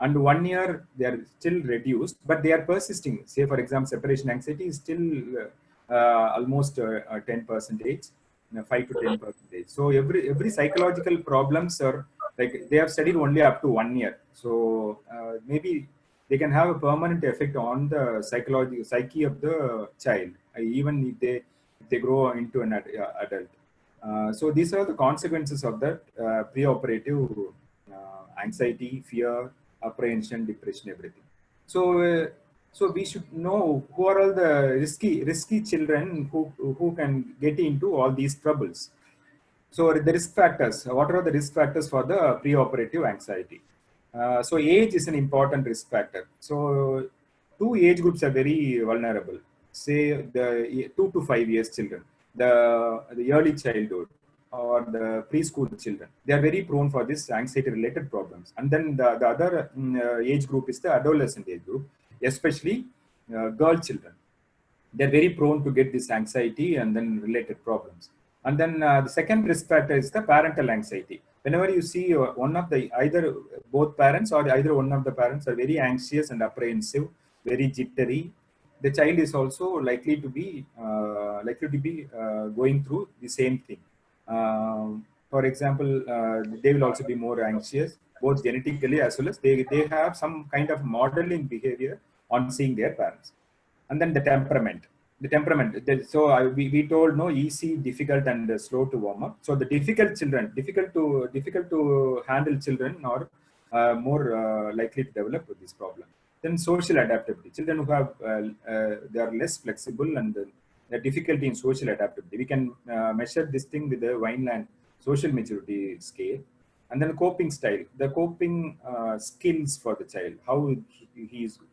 And 1 year, they are still reduced, but they are persisting. Say, for example, separation anxiety is still almost 10%, 5 to 10%. So every psychological problems are like, they have studied only up to 1 year. So maybe they can have a permanent effect on the psyche of the child, even if they grow into an adult. So these are the consequences of that preoperative anxiety, fear, apprehension, depression, everything. So we should know who are all the risky children who can get into all these troubles. So the risk factors. What are the risk factors for the preoperative anxiety? So age is an important risk factor. So 2 age groups are very vulnerable. Say the 2 to 5 years children, the early childhood, or the preschool children. They are very prone for this anxiety-related problems. And then the other age group is the adolescent age group, especially girl children. They're very prone to get this anxiety and then related problems. And then the second risk factor is the parental anxiety. Whenever you see either both parents or either one of the parents are very anxious and apprehensive, very jittery, the child is also likely to be going through the same thing. For example, they will also be more anxious, both genetically as well as they have some kind of modeling behavior on seeing their parents. And then the temperament. So we told no, easy, difficult, and slow to warm up. So the difficult to handle children are more likely to develop this problem. Then social adaptability. Children who have they are less flexible and the difficulty in social adaptability. We can measure this thing with the Vineland social maturity scale. And then coping style, the coping skills for the child, how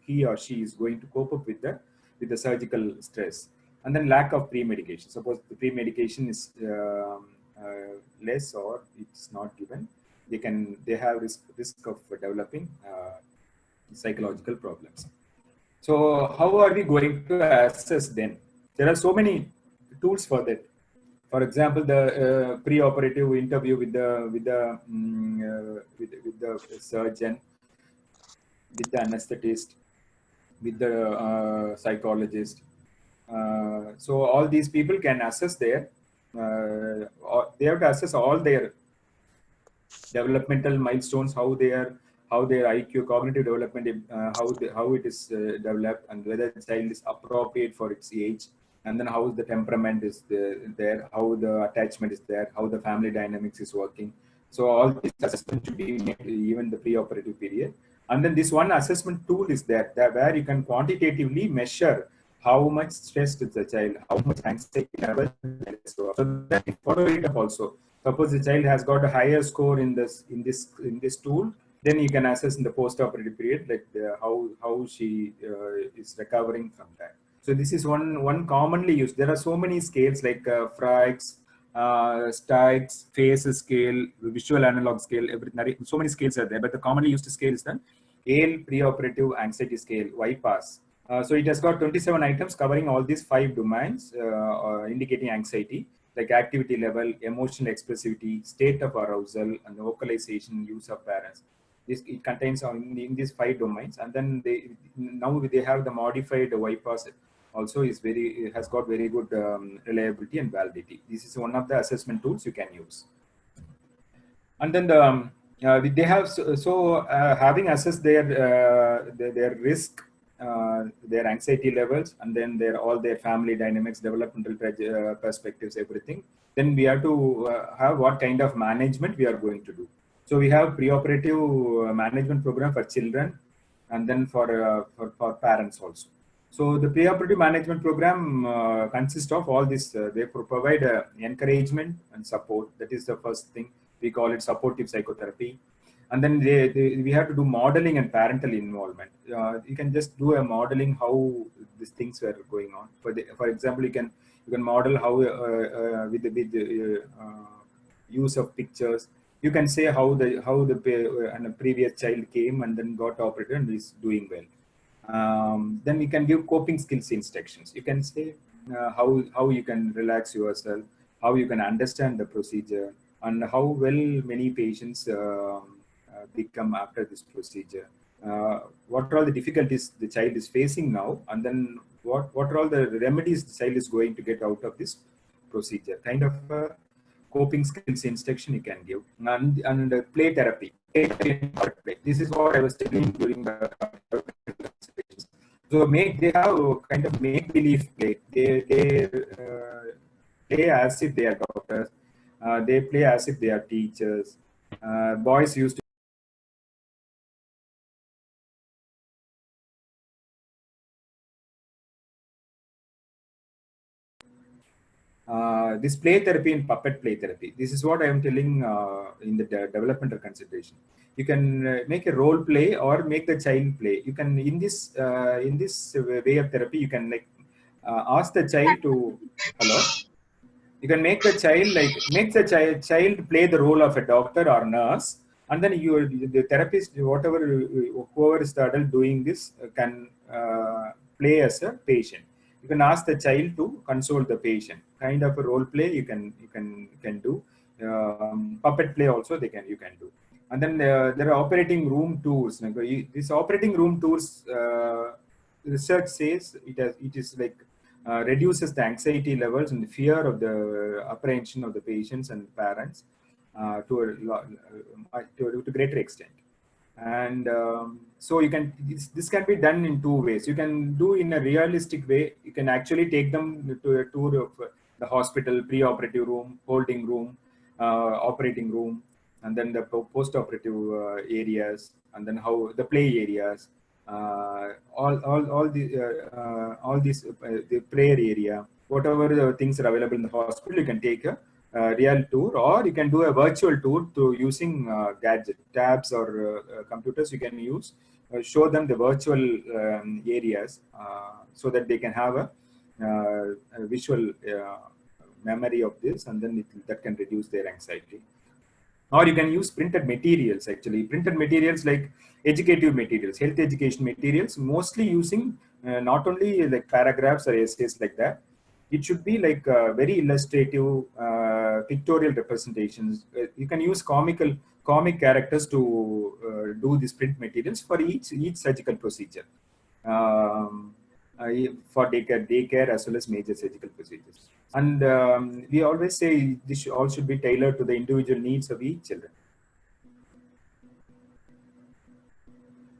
he or she is going to cope up with the surgical stress. And then lack of pre-medication. Suppose the pre-medication is less or it's not given, they have risk of developing psychological problems. So how are we going to assess then? There are so many tools for that. For example, the pre-operative interview with the surgeon, with the anesthetist, with the psychologist. So all these people can assess they have to assess all their developmental milestones, how their IQ, cognitive development, how it is developed, and whether the child is appropriate for its age, and then how the temperament is there, how the attachment is there, how the family dynamics is working. So all these assessments should be made even the pre-operative period. And then this one assessment tool is there where you can quantitatively measure how much stressed is the child, how much anxiety level. So that follow it up also. Suppose the child has got a higher score in this tool, then you can assess in the post-operative period, like how she is recovering from that. So So this is one commonly used. There are so many scales like Frayk's, Stike's, phase scale, visual analog scale. So many scales are there, but the commonly used scale is the ALE preoperative anxiety scale, YPAS. So it has got 27 items covering all these 5 domains, indicating anxiety, like activity level, emotional expressivity, state of arousal, and vocalization, use of parents. It contains in these 5 domains, and then now they have the modified YPAS also has got very good reliability and validity. This is one of the assessment tools you can use. And then they have having assessed their risk, their anxiety levels, and then all their family dynamics, developmental perspectives, everything. Then we have to have what kind of management we are going to do. So we have preoperative management program for children, and then for parents also. So the preoperative management program consists of all this. They provide encouragement and support. That is the first thing. We call it supportive psychotherapy. And then we have to do modeling and parental involvement. You can just do a modeling how these things were going on. For example, you can model how with the use of pictures. You can say how the previous child came and then got operated and is doing well. Then we can give coping skills instructions. You can say how you can relax yourself, how you can understand the procedure, and how well many patients become after this procedure. What are all the difficulties the child is facing now, and then what are all the remedies the child is going to get out of this procedure. Kind of coping skills instruction you can give. And play therapy. This is what I was telling during the so they have kind of make-believe play. They play as if they are doctors. They play as if they are teachers. Boys used to this play therapy and puppet play therapy. This is what I am telling in the developmental consideration. You can make a role play or make the child play. You can in this way of therapy, you can ask the child to hello. You can make the child child play the role of a doctor or nurse, and then the therapist, whoever is the adult doing this, can play as a patient. You can ask the child to console the patient. Kind of a role play you can do. Puppet play also you can do. And then there are operating room tours. This operating room tours, research says it is like reduces the anxiety levels and the fear of the apprehension of the patients and parents to a greater extent. And so you can this can be done in 2 ways. You can do in a realistic way. You can actually take them to a tour of the hospital, pre-operative room, holding room, operating room, and then the post-operative areas, and then how the play areas, all these the prayer area, whatever the things are available in the hospital. You can take a real tour, or you can do a virtual tour to using gadget tabs or computers. You can use show them the virtual areas so that they can have a visual memory of this, and then that can reduce their anxiety. Or you can use printed materials. Actually, printed materials like educative materials, health education materials, mostly using not only like paragraphs or essays like that. It should be like very illustrative, pictorial representations. You can use comic characters to do these print materials for each surgical procedure, for daycare as well as major surgical procedures. And we always say this all should be tailored to the individual needs of each children.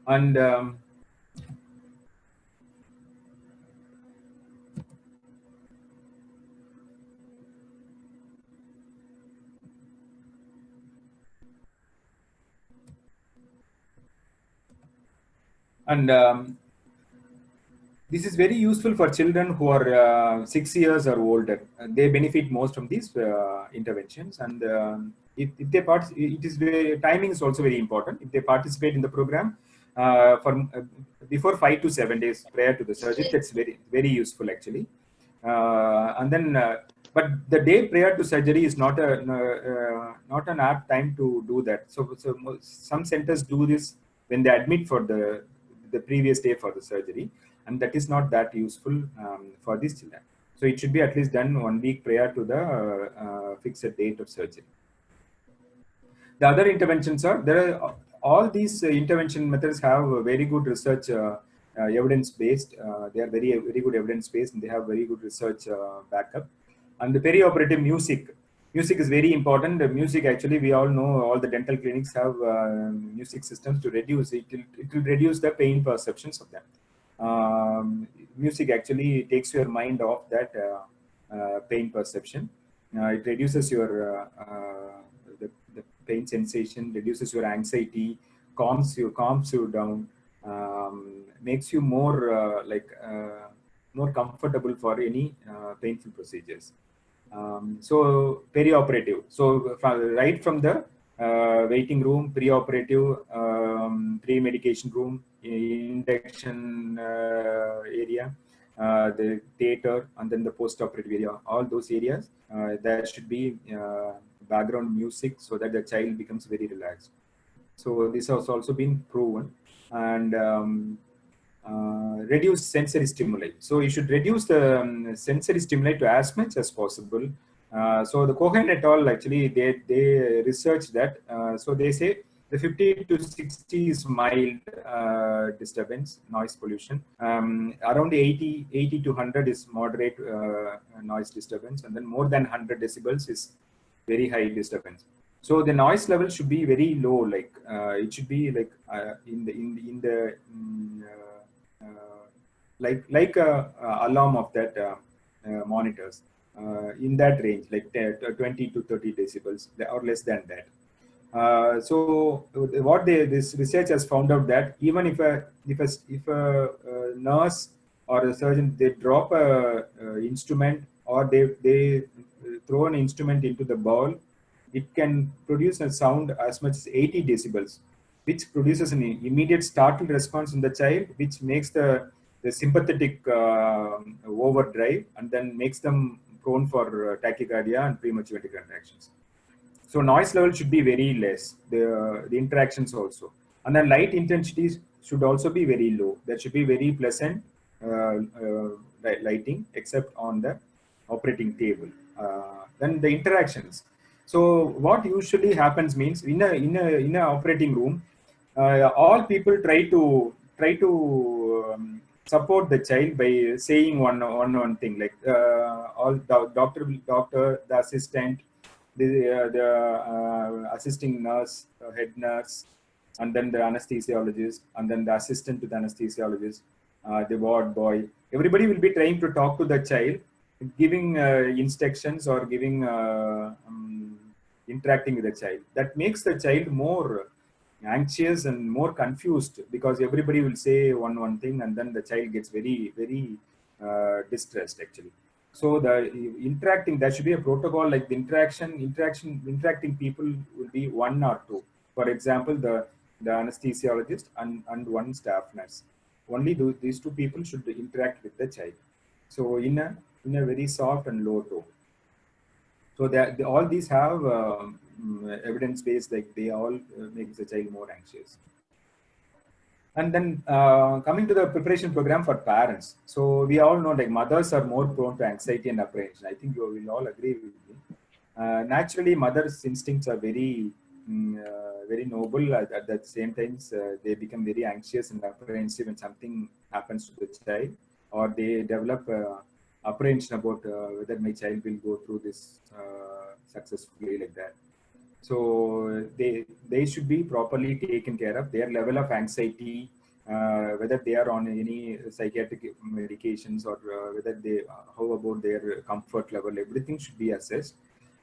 And this is very useful for children who are 6 years or older. They benefit most from these interventions. And if they timing is also very important. If they participate in the program, before 5 to 7 days prior to the surgery. That's very useful actually. And then, but the day prior to surgery is not an apt time to do that. So some centers do this when they admit for the previous day for the surgery, and that is not that useful for these children. So it should be at least done 1 week prior to the fixed date of surgery. The other interventions are all these intervention methods have very good research evidence based. They are very good evidence based, and they have very good research backup. And the perioperative music is very important. The music, actually, we all know all the dental clinics have music systems to reduce it. It will reduce the pain perceptions of them. Music actually takes your mind off that pain perception. It reduces your the pain sensation, reduces your anxiety, calms you down, makes you more more comfortable for any painful procedures. So perioperative. So right from the waiting room, preoperative, pre-medication room, induction area, the theater, and then the post-operative area, all those areas, there should be background music so that the child becomes very relaxed. So this has also been proven. And reduce sensory stimuli. So you should reduce the sensory stimuli to as much as possible. So the Cohen et al. Actually they researched that. So they say the 50 to 60 is mild disturbance, noise pollution. Around 80 to 100 is moderate noise disturbance, and then more than 100 decibels is very high disturbance. So the noise level should be very low, like it should be like like a alarm of that monitors in that range, like 20 to 30 decibels or less than that. So what this research has found out that even if a nurse or a surgeon, they drop a instrument, or they throw an instrument into the bowl, it can produce a sound as much as 80 decibels, which produces an immediate startle response in the child, which makes the sympathetic overdrive, and then makes them prone for tachycardia and premature ventricular contractions. So noise level should be very less, the interactions also. And then light intensities should also be very low. There should be very pleasant lighting, except on the operating table. Then the interactions. So what usually happens means in a operating room, all people try to support the child by saying one thing, like all the doctor, the assistant, the assisting nurse, head nurse, and then the anesthesiologist, and then the assistant to the anesthesiologist, the ward boy. Everybody will be trying to talk to the child, giving instructions or giving interacting with the child. That makes the child more anxious and more confused, because everybody will say one thing, and then the child gets very distressed actually. So the interacting, there should be a protocol, like the interacting people will be 1 or 2. For example, the anesthesiologist and one staff nurse. Only these 2 people should interact with the child. So in a very soft and low tone. So that all these have evidence based, like they all make the child more anxious. And then coming to the preparation program for parents. So we all know, like, mothers are more prone to anxiety and apprehension. I think you will all agree with me. Naturally, mothers' instincts are very noble. At the same time, they become very anxious and apprehensive when something happens to the child, or they develop apprehension about whether my child will go through this successfully, like that. So they should be properly taken care of. Their level of anxiety, whether they are on any psychiatric medications, or whether they, how about their comfort level, everything should be assessed.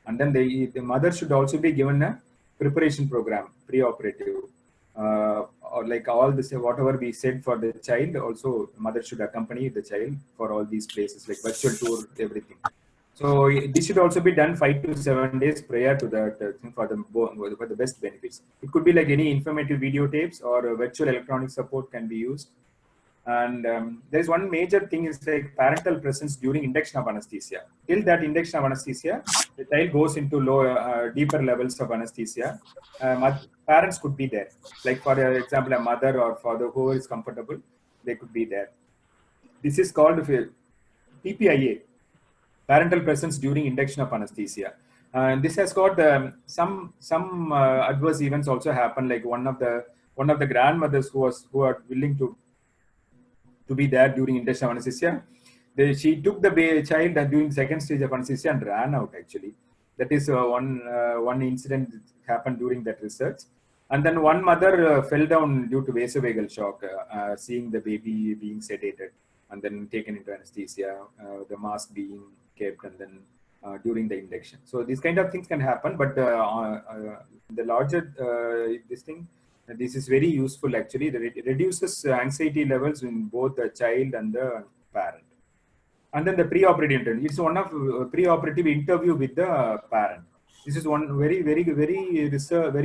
And then the mother should also be given a preparation program, pre-operative, or like all this, whatever we said for the child, also mother should accompany the child for all these places, like virtual tour, everything. So this should also be done 5 to 7 days prior to that for the best benefits. It could be like any informative videotapes or virtual electronic support can be used. And there is one major thing is like parental presence during induction of anesthesia. Till that induction of anesthesia, the child goes into deeper levels of anesthesia. Parents could be there. Like for example, a mother or father, whoever is comfortable, they could be there. This is called PPIA, parental presence during induction of anesthesia. And this has got some adverse events also happen. Like one of the grandmothers who are willing to be there during induction of anesthesia, she took the child during second stage of anesthesia and ran out. Actually, that is one incident that happened during that research. And then one mother fell down due to vasovagal shock, seeing the baby being sedated and then taken into anesthesia, the mask being kept, and then during the induction. So these kind of things can happen, but the larger this is very useful actually. It reduces anxiety levels in both the child and the parent. And then the preoperative interview. It's one of preoperative interview with the parent. This is one very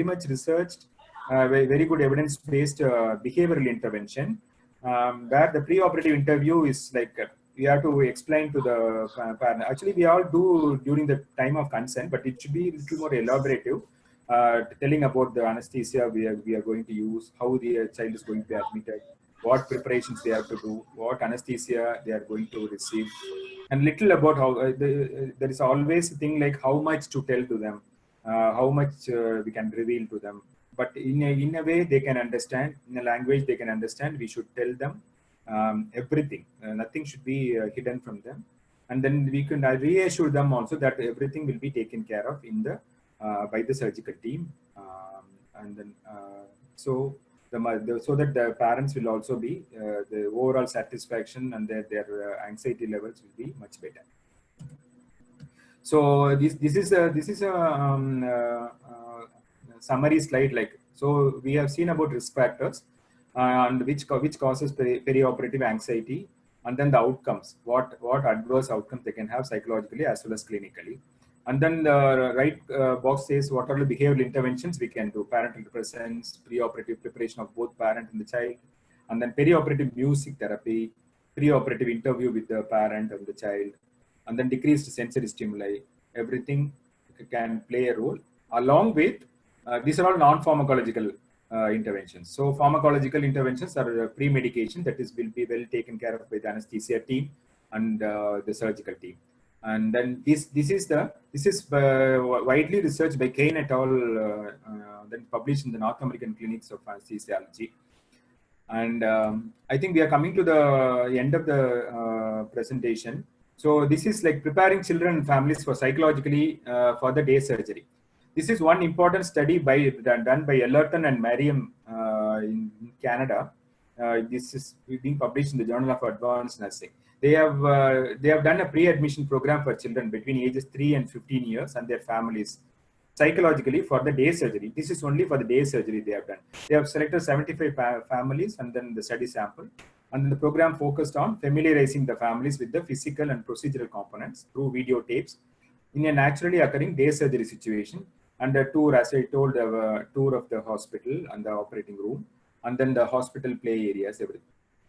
much researched, very good evidence-based behavioral intervention, where the preoperative interview is like we have to explain to the parent. Actually, we all do during the time of consent, but it should be a little more elaborative, telling about the anesthesia we are going to use, how the child is going to be admitted, what preparations they have to do, what anesthesia they are going to receive, and little about how there is always a thing like how much to tell to them, how much we can reveal to them. But in a way they can understand, in a language they can understand. We should tell them everything. Nothing should be hidden from them. And then we can reassure them also that everything will be taken care of in the by the surgical team. And then so that the parents will also be the overall satisfaction and their anxiety levels will be much better. So this is a summary slide. Like, so we have seen about risk factors and which causes perioperative anxiety, and then the outcomes, what adverse outcomes they can have psychologically as well as clinically. And then the right box says what are the behavioral interventions we can do: parental presence, preoperative preparation of both parent and the child, and then perioperative music therapy, preoperative interview with the parent and the child, and then decreased sensory stimuli. Everything can play a role, along with these are all non-pharmacological interventions. So pharmacological interventions are pre-medication, that is will be well taken care of by the anesthesia team and the surgical team. And then this is widely researched by Kane et al. Then published in the North American Clinics of Anesthesiology. And I think we are coming to the end of the presentation. So this is like preparing children and families for psychologically for the day surgery. This is one important study done by Ellerton and Merriam in Canada. This is being published in the Journal of Advanced Nursing. They have done a pre-admission program for children between ages 3 and 15 years and their families psychologically for the day surgery. This is only for the day surgery they have done. They have selected 75 families and then the study sample. And then the program focused on familiarizing the families with the physical and procedural components through videotapes in a naturally occurring day surgery situation, and a tour, as I told, a tour of the hospital and the operating room, and then the hospital play areas, everything.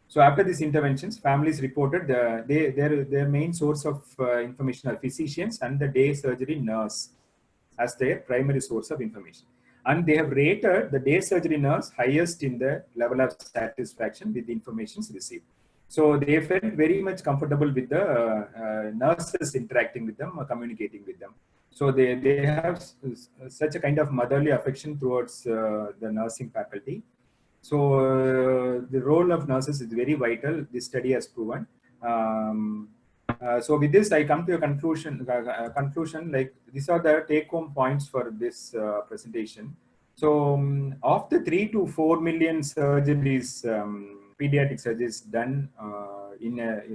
So after these interventions, families reported their main source of information are physicians and the day surgery nurse as their primary source of information. And they have rated the day surgery nurse highest in the level of satisfaction with the information received. So they felt very much comfortable with the nurses interacting with them or communicating with them. So they have such a kind of motherly affection towards the nursing faculty. So the role of nurses is very vital. This study has proven. So with this, I come to a conclusion. Like, these are the take-home points for this presentation. So of the 3 to 4 million surgeries, pediatric surgeries done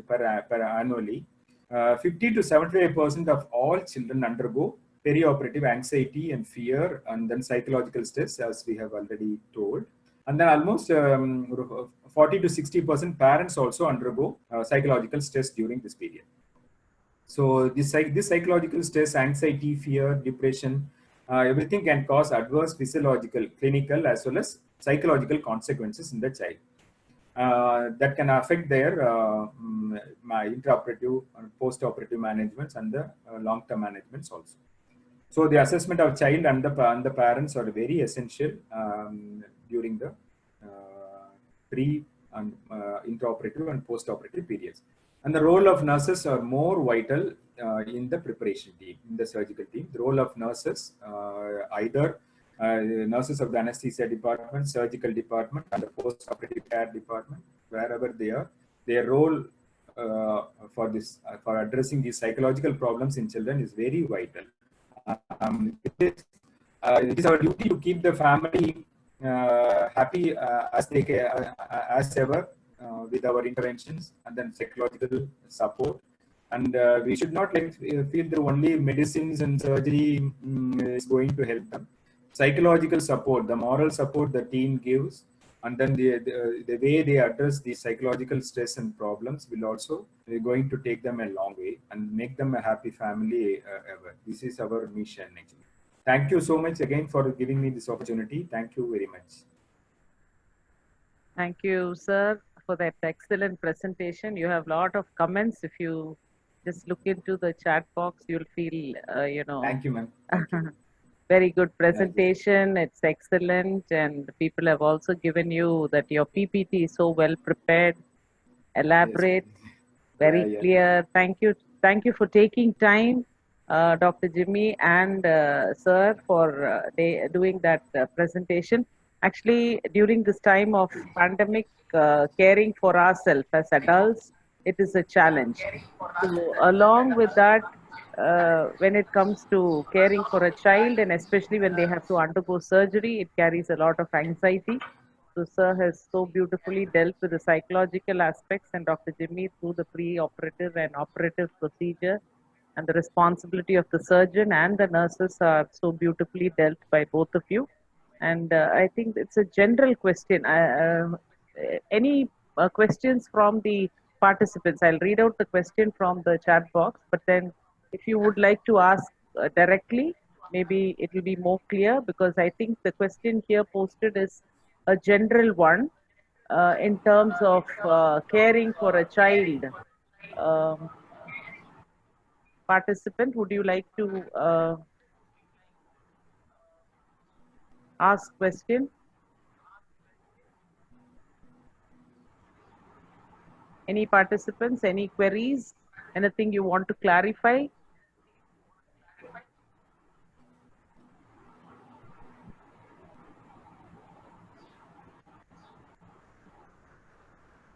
per annually, 50 to 75% of all children undergo perioperative anxiety and fear, and then psychological stress, as we have already told. And then almost 40 to 60% parents also undergo psychological stress during this period. So this psychological stress, anxiety, fear, depression, everything can cause adverse physiological, clinical, as well as psychological consequences in the child. That can affect their intraoperative and post-operative managements and the long-term managements also. So the assessment of child and the parents are very essential during the pre and intraoperative and post-operative periods. And the role of nurses are more vital in the preparation team, in the surgical team. The role of nurses, either nurses of the anesthesia department, surgical department, and the post-operative care department, wherever they are, their role for addressing these psychological problems in children is very vital. It is our duty to keep the family happy as ever with our interventions and then psychological support. And we should not feel that only medicines and surgery is going to help them. Psychological support, the moral support the team gives, and then the way they address the psychological stress and problems will also going to take them a long way and make them a happy family ever. This is our mission actually. Thank you so much again for giving me this opportunity. Thank you very much. Thank you, sir, for that excellent presentation. You have a lot of comments. If you just look into the chat box, you'll feel, Thank you, ma'am. Thank you. Very good presentation. It's excellent. And people have also given you that your PPT is so well prepared, elaborate, very clear. Thank you. Thank you for taking time, Dr. Jimmy and sir, for doing that presentation. Actually, during this time of pandemic, caring for ourselves as adults, it is a challenge. So along with that, when it comes to caring for a child, and especially when they have to undergo surgery, it carries a lot of anxiety. So sir has so beautifully dealt with the psychological aspects, and Dr. Jimmy through the pre-operative and operative procedure, and the responsibility of the surgeon and the nurses are so beautifully dealt by both of you. And I think it's a general question. Any questions from the participants? I'll read out the question from the chat box, but then if you would like to ask directly, maybe it will be more clear, because I think the question here posted is a general one in terms of caring for a child. Participant, would you like to ask question? Any participants, any queries, anything you want to clarify?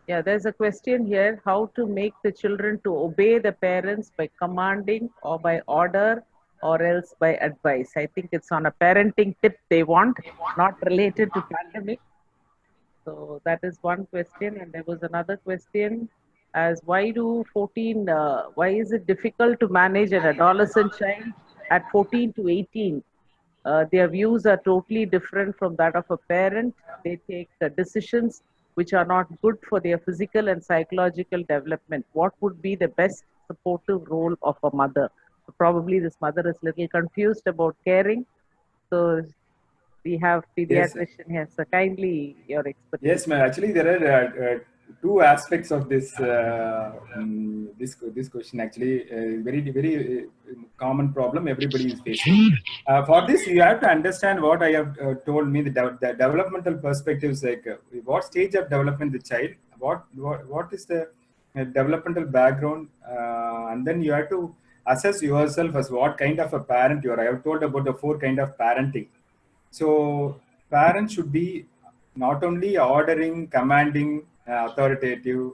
Yeah, there's a question here, how to make the children to obey the parents by commanding or by order or else by advice. I think it's on a parenting tip they want, not related to pandemic. So that is one question. And there was another question as why is it difficult to manage an adolescent child at 14 to 18? Their views are totally different from that of a parent. They take decisions which are not good for their physical and psychological development. What would be the best supportive role of a mother? So probably this mother is a little confused about caring. So we have pediatrician here. So kindly your expertise. Yes, ma'am. Actually, there are two aspects of this this question. Actually, very common problem everybody is facing. For this, you have to understand what I have told me. The developmental perspectives, like what stage of development the child, what is the developmental background, and then you have to assess yourself as what kind of a parent you are. I have told about the 4 kind of parenting. So parents should be not only ordering, commanding, authoritative,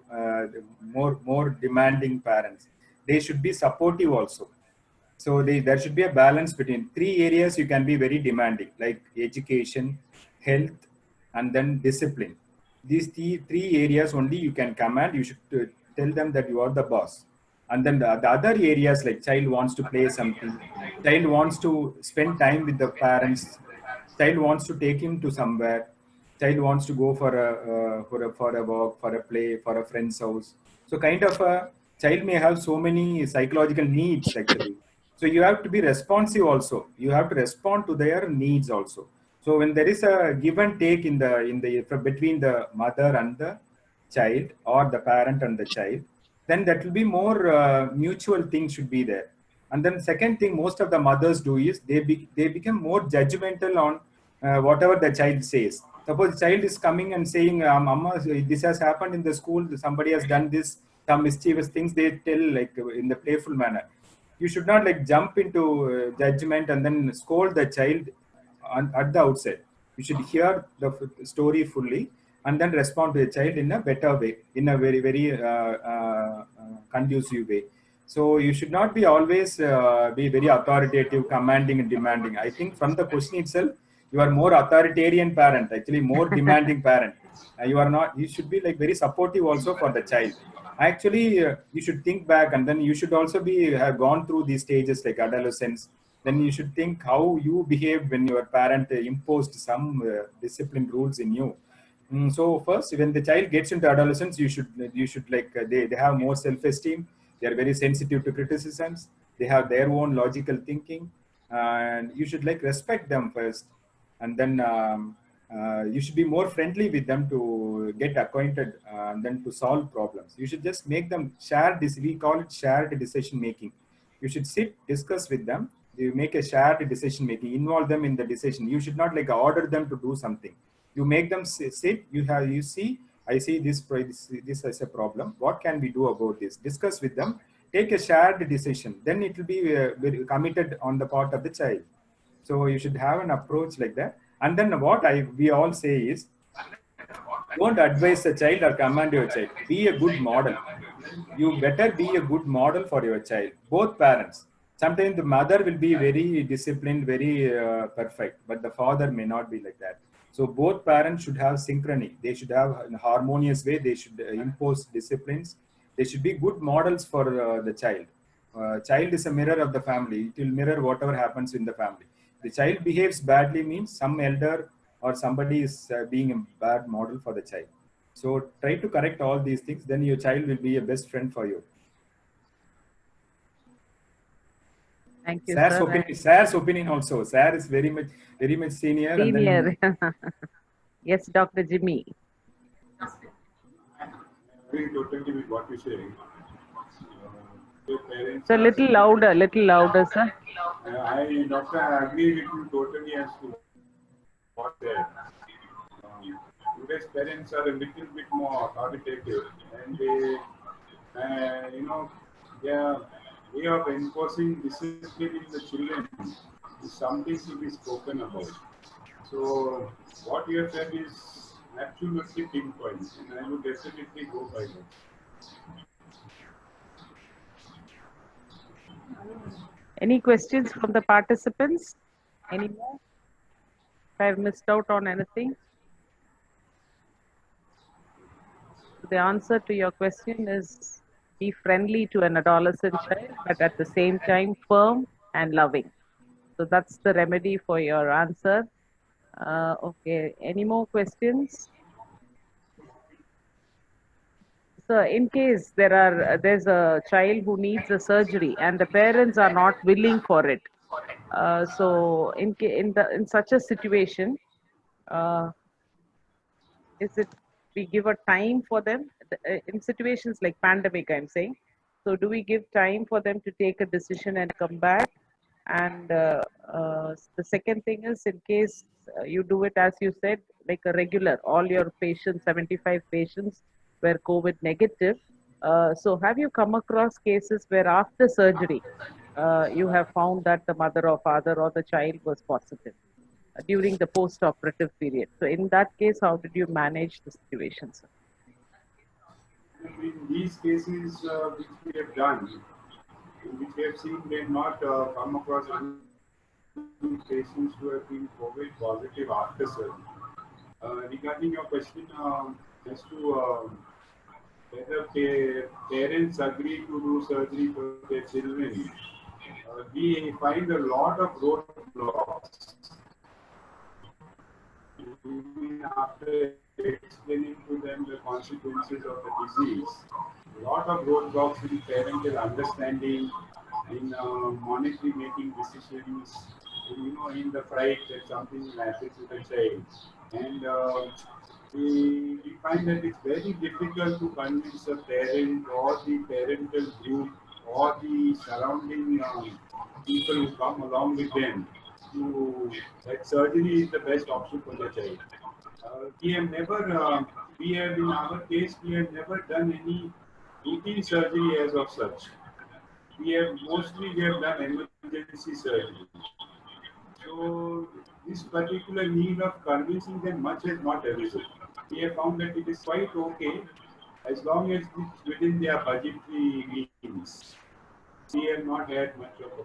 more demanding parents. They should be supportive also. So there should be a balance between 3 areas. You can be very demanding, like education, health, and then discipline. These 3 areas only you can command. You should tell them that you are the boss. And then the other areas, like child wants to play something, child wants to spend time with the parents, child wants to take him to somewhere, child wants to go for a walk, for a play, for a friend's house. So kind of child may have so many psychological needs actually. So you have to be responsive also. You have to respond to their needs also. So when there is a give and take between the mother and the child, or the parent and the child, then that will be more mutual thing should be there. And then second thing most of the mothers do is they become more judgmental on whatever the child says. Suppose the child is coming and saying, Mama, this has happened in the school, somebody has done this, some mischievous things they tell like in the playful manner. You should not like jump into judgment and then scold the child at the outset. You should hear the story fully and then respond to the child in a better way, in a very conducive way. So you should not be always be very authoritative, commanding and demanding. I think from the question itself, you are more authoritarian parent, actually more demanding parent. You are not. You should be like very supportive also for the child. Actually, you should think back, and then you should also be have gone through these stages like adolescence. Then you should think how you behaved when your parent imposed some discipline rules in you. So first, when the child gets into adolescence, you should like they have more self-esteem. They are very sensitive to criticisms. They have their own logical thinking, and you should like respect them first, and then you should be more friendly with them to get acquainted and then to solve problems. You should just make them share this. We call it shared decision making. You should sit, discuss with them. You make a shared decision making. Involve them in the decision. You should not like order them to do something. You make them sit. You see. I see this as a problem. What can we do about this? Discuss with them. Take a shared decision. Then it will be very committed on the part of the child. So you should have an approach like that. And then what we all say is, don't advise a child or command your child. Be a good model. You better be a good model for your child. Both parents. Sometimes the mother will be very disciplined, very perfect, but the father may not be like that. So both parents should have synchrony. They should have in a harmonious way. They should impose disciplines. They should be good models for the child. Child is a mirror of the family. It will mirror whatever happens in the family. The child behaves badly means some elder or somebody is being a bad model for the child. So try to correct all these things. Then your child will be a best friend for you. Thank you, Sir's sir. opinion, Sir's opinion also. Sir is very much senior. Senior. And then, Yes, Dr. Jimmy. I agree totally with what you say. Your parents So are- little louder, sir. Doctor, I agree with you totally as to what said. Today's parents are a little bit more authoritative, and they, their way of enforcing discipline in the children is something to be spoken about. So what you have said is absolutely pinpoint, and I would definitely go by that. Any questions from the participants? Any more? If I've missed out on anything? The answer to your question is be friendly to an adolescent child, but at the same time firm and loving. So that's the remedy for your answer. Okay, any more questions? So in case there's a child who needs a surgery and the parents are not willing for it, so in such a situation, is it we give a time for them in situations like pandemic? I'm saying. So do we give time for them to take a decision and come back? And the second thing is, in case you do it as you said, like a regular, all your patients, 75 patients were COVID negative. So have you come across cases where after surgery, you have found that the mother or father or the child was positive during the post-operative period? So in that case, how did you manage the situation, sir? In these cases which we have done, which we have seen, they have not come across any patients who have been COVID positive after surgery. Regarding your question as to whether parents agree to do surgery for their children, we find a lot of roadblocks. Even after explaining to them the consequences of the disease, lot of roadblocks in parental understanding, in monetary making decisions, in the fright that something will happen to the child. And we find that it's very difficult to convince a parent or the parental group or the surrounding people who come along with them to that surgery is the best option for the child. We have never, we have in our case, we have never done any routine surgery as of such. We have done emergency surgery. So this particular need of convincing them much has not arisen. We have found that it is quite okay as long as it's within their budgetary means. We have not had much of a problem.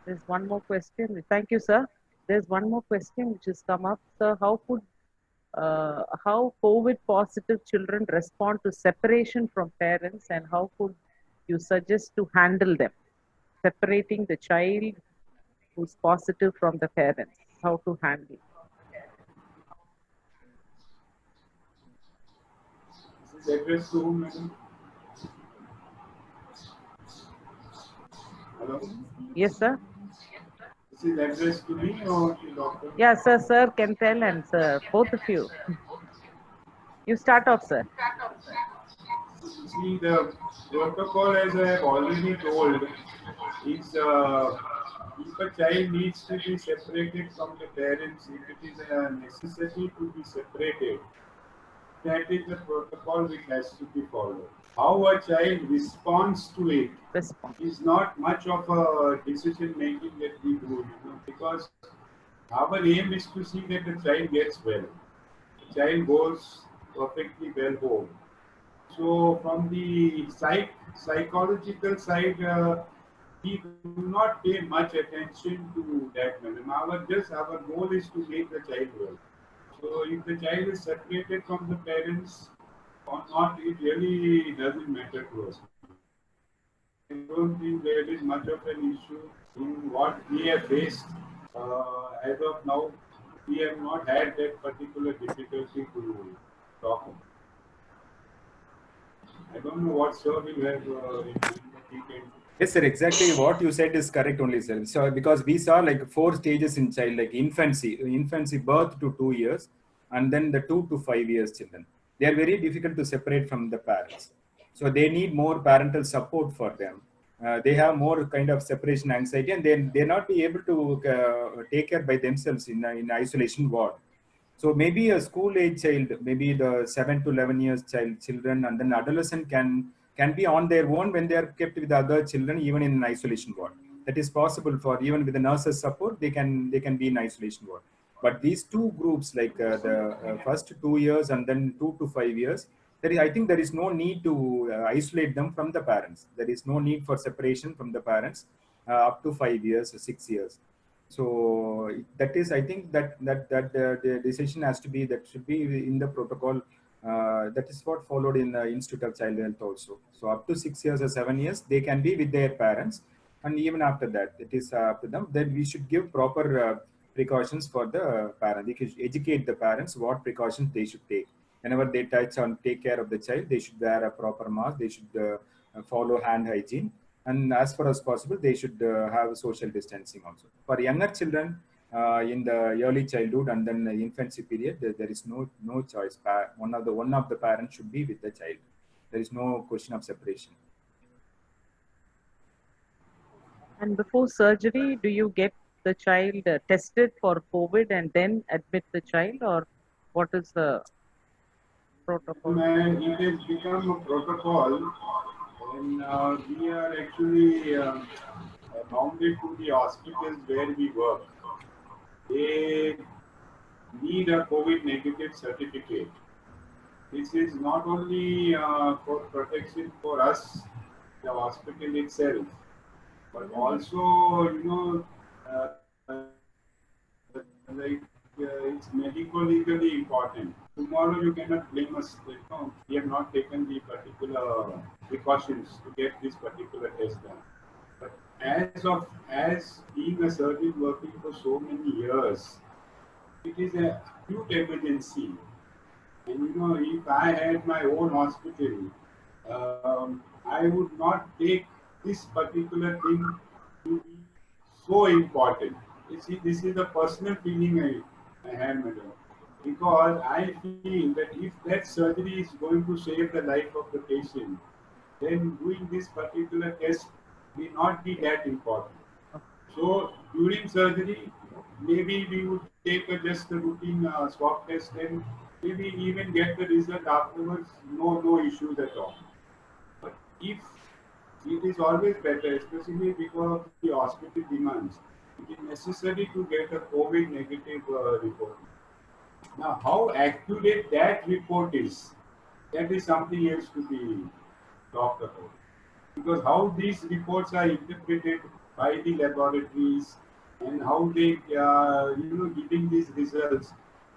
There's one more question. Thank you, sir. There's one more question which has come up. Sir, how COVID positive children respond to separation from parents, and how could you suggest to handle them? Separating the child who's positive from the parents, how to handle? This is addressed to whom, madam? Hello? Yes, sir. This is addressed to me or to doctor? Yeah, sir can tell, and sir, both of you. You start off, sir. See, the protocol, as I have already told, is if a child needs to be separated from the parents, if it is a necessity to be separated, that is the protocol which has to be followed. How a child responds to it is not much of a decision making that we do, because our aim is to see that the child gets well. The child goes perfectly well home. So from the psychological side, we do not pay much attention to that, madam. Our goal is to make the child well. So if the child is separated from the parents or not, it really doesn't matter to us. I don't think there is much of an issue in what we have faced. As of now, we have not had that particular difficulty to talk about. I don't know what sir will have in mind, but he can. Yes, sir. Exactly what you said is correct only, sir. So because we saw like 4 stages in child, like infancy, birth to 2 years, and then the 2 to 5 years children. They are very difficult to separate from the parents. So they need more parental support for them. They have more kind of separation anxiety, and they not be able to take care by themselves in isolation ward. So maybe a school age child, maybe the 7 to 11 years children, and then adolescent can be on their own when they are kept with other children, even in an isolation ward. That is possible for even with the nurses support, they can be in isolation ward. But these two groups, like the first 2 years and then 2 to 5 years, I think there is no need to isolate them from the parents. There is no need for separation from the parents up to 5 years or 6 years. So that is, I think that the decision has to be, that should be in the protocol. That is what followed in the Institute of Child Health also. So up to 6 years or 7 years, they can be with their parents, and even after that, it is up to them. Then we should give proper precautions for the parent. We should educate the parents what precautions they should take. Whenever they touch and take care of the child, they should wear a proper mask. They should follow hand hygiene. And as far as possible, they should have social distancing also. For younger children, in the early childhood and then the infancy period, there is no choice. One of the parents should be with the child. There is no question of separation. And before surgery, do you get the child tested for COVID and then admit the child, or what is the protocol? And it has become a protocol, and we are actually bounded to the hospitals where we work. They need a COVID negative certificate. This is not only for protection for us, the hospital itself, but also, it's medico-legally important. Tomorrow you cannot blame us, we have not taken the particular precautions to get this particular test done. But as being a surgeon working for so many years, it is a acute emergency. And if I had my own hospital, I would not take this particular thing to be so important. You see, this is the personal feeling I have, madam. Because I feel that if that surgery is going to save the life of the patient, then doing this particular test may not be that important. So during surgery, maybe we would take just a routine swab test and maybe even get the result afterwards. No issues at all. But if it is always better, especially because of the hospital demands, it is necessary to get a COVID negative report. Now, how accurate that report is, that is something else to be talked about. Because how these reports are interpreted by the laboratories and how they, giving these results,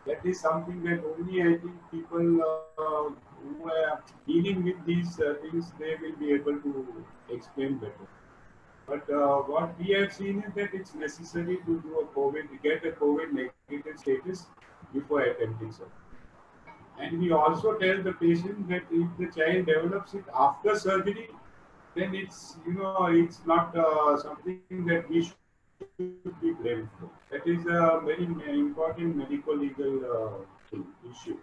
that is something that only I think people who are dealing with these things, they will be able to explain better. But what we have seen is that it's necessary to do a get a COVID negative status before attempting surgery. And we also tell the patient that if the child develops it after surgery, then it's not something that we should be blamed for. That is a very important medical legal issue.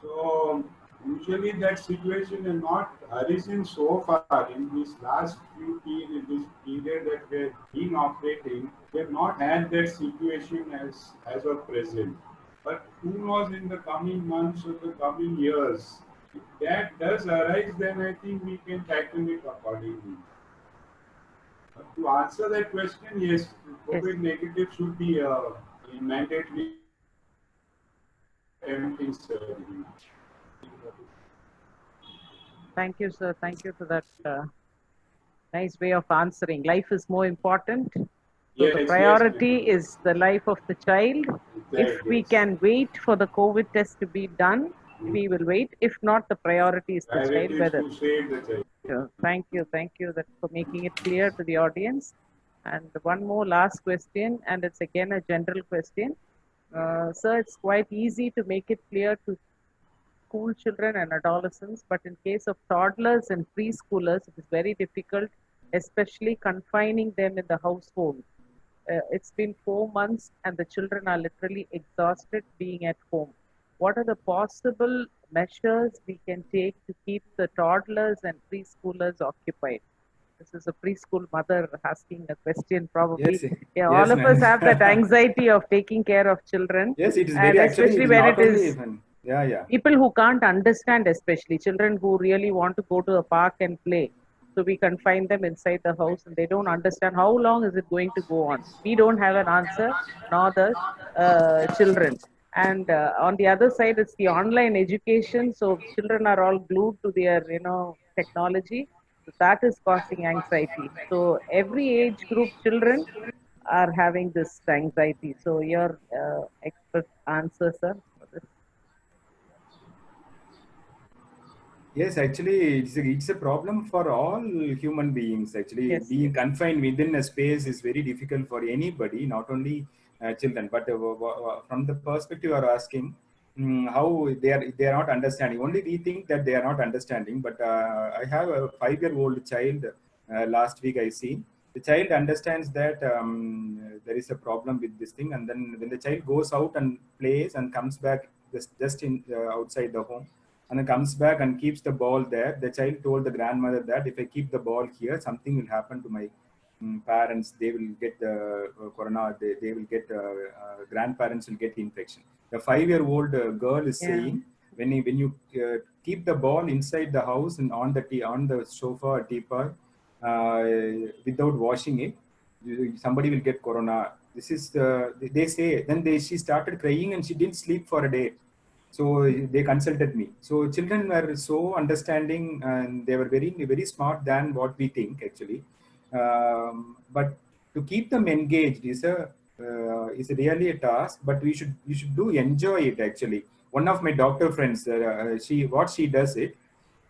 So usually that situation has not arisen so far in this last this period that we have been operating. We have not had that situation as of present. But who knows in the coming months or the coming years, if that does arise, then I think we can tackle it accordingly. But to answer that question, yes, COVID negative should be a mandatory attempting surgery. Thank you, sir. Thank you for that nice way of answering. Life is more important. So Yes, the yes, priority is the life of the child. If we yes. can wait for the COVID test to be done, we will wait. If not, the priority is the child. Priority is Whether to save the child. Sure. Thank you that for making it clear to the audience. And one more last question, and it's again a general question. Sir, it's quite easy to make it clear to school children and adolescents, but in case of toddlers and preschoolers, it is very difficult, especially confining them in the household. It's been 4 months and the children are literally exhausted being at home. What are the possible measures we can take to keep the toddlers and preschoolers occupied? This is a preschool mother asking a question, probably. Yes, Yeah, yes, all of us ma'am. have that anxiety of taking care of children. Yes, it is And very actually. especially It is when not it only is even. Yeah. people who can't understand, especially children who really want to go to a park and play. So we confine them inside the house and they don't understand how long is it going to go on. We don't have an answer, nor the children. And on the other side, it's the online education. So children are all glued to their, technology. So that is causing anxiety. So every age group children are having this anxiety. So your expert answer, sir, for this. Yes, actually, it's a problem for all human beings. Actually, Yes, being confined within a space is very difficult for anybody, not only children. But from the perspective you are asking, how they are not understanding. Only we think that they are not understanding. But I have a 5-year-old child. Last week I see the child understands that there is a problem with this thing, and then when the child goes out and plays and comes back just in outside the home and then comes back and keeps the ball there. The child told the grandmother that if I keep the ball here, something will happen to my parents. They will get the corona. They will get grandparents will get the infection. The 5-year-old girl is saying when you keep the ball inside the house and on the sofa or teapot without washing it, somebody will get corona. This is they say. Then she started crying and she didn't sleep for a day. So they consulted me. So children were so understanding and they were very, very smart than what we think actually. But to keep them engaged is really a task. But we should do enjoy it actually. One of my doctor friends, what she does it.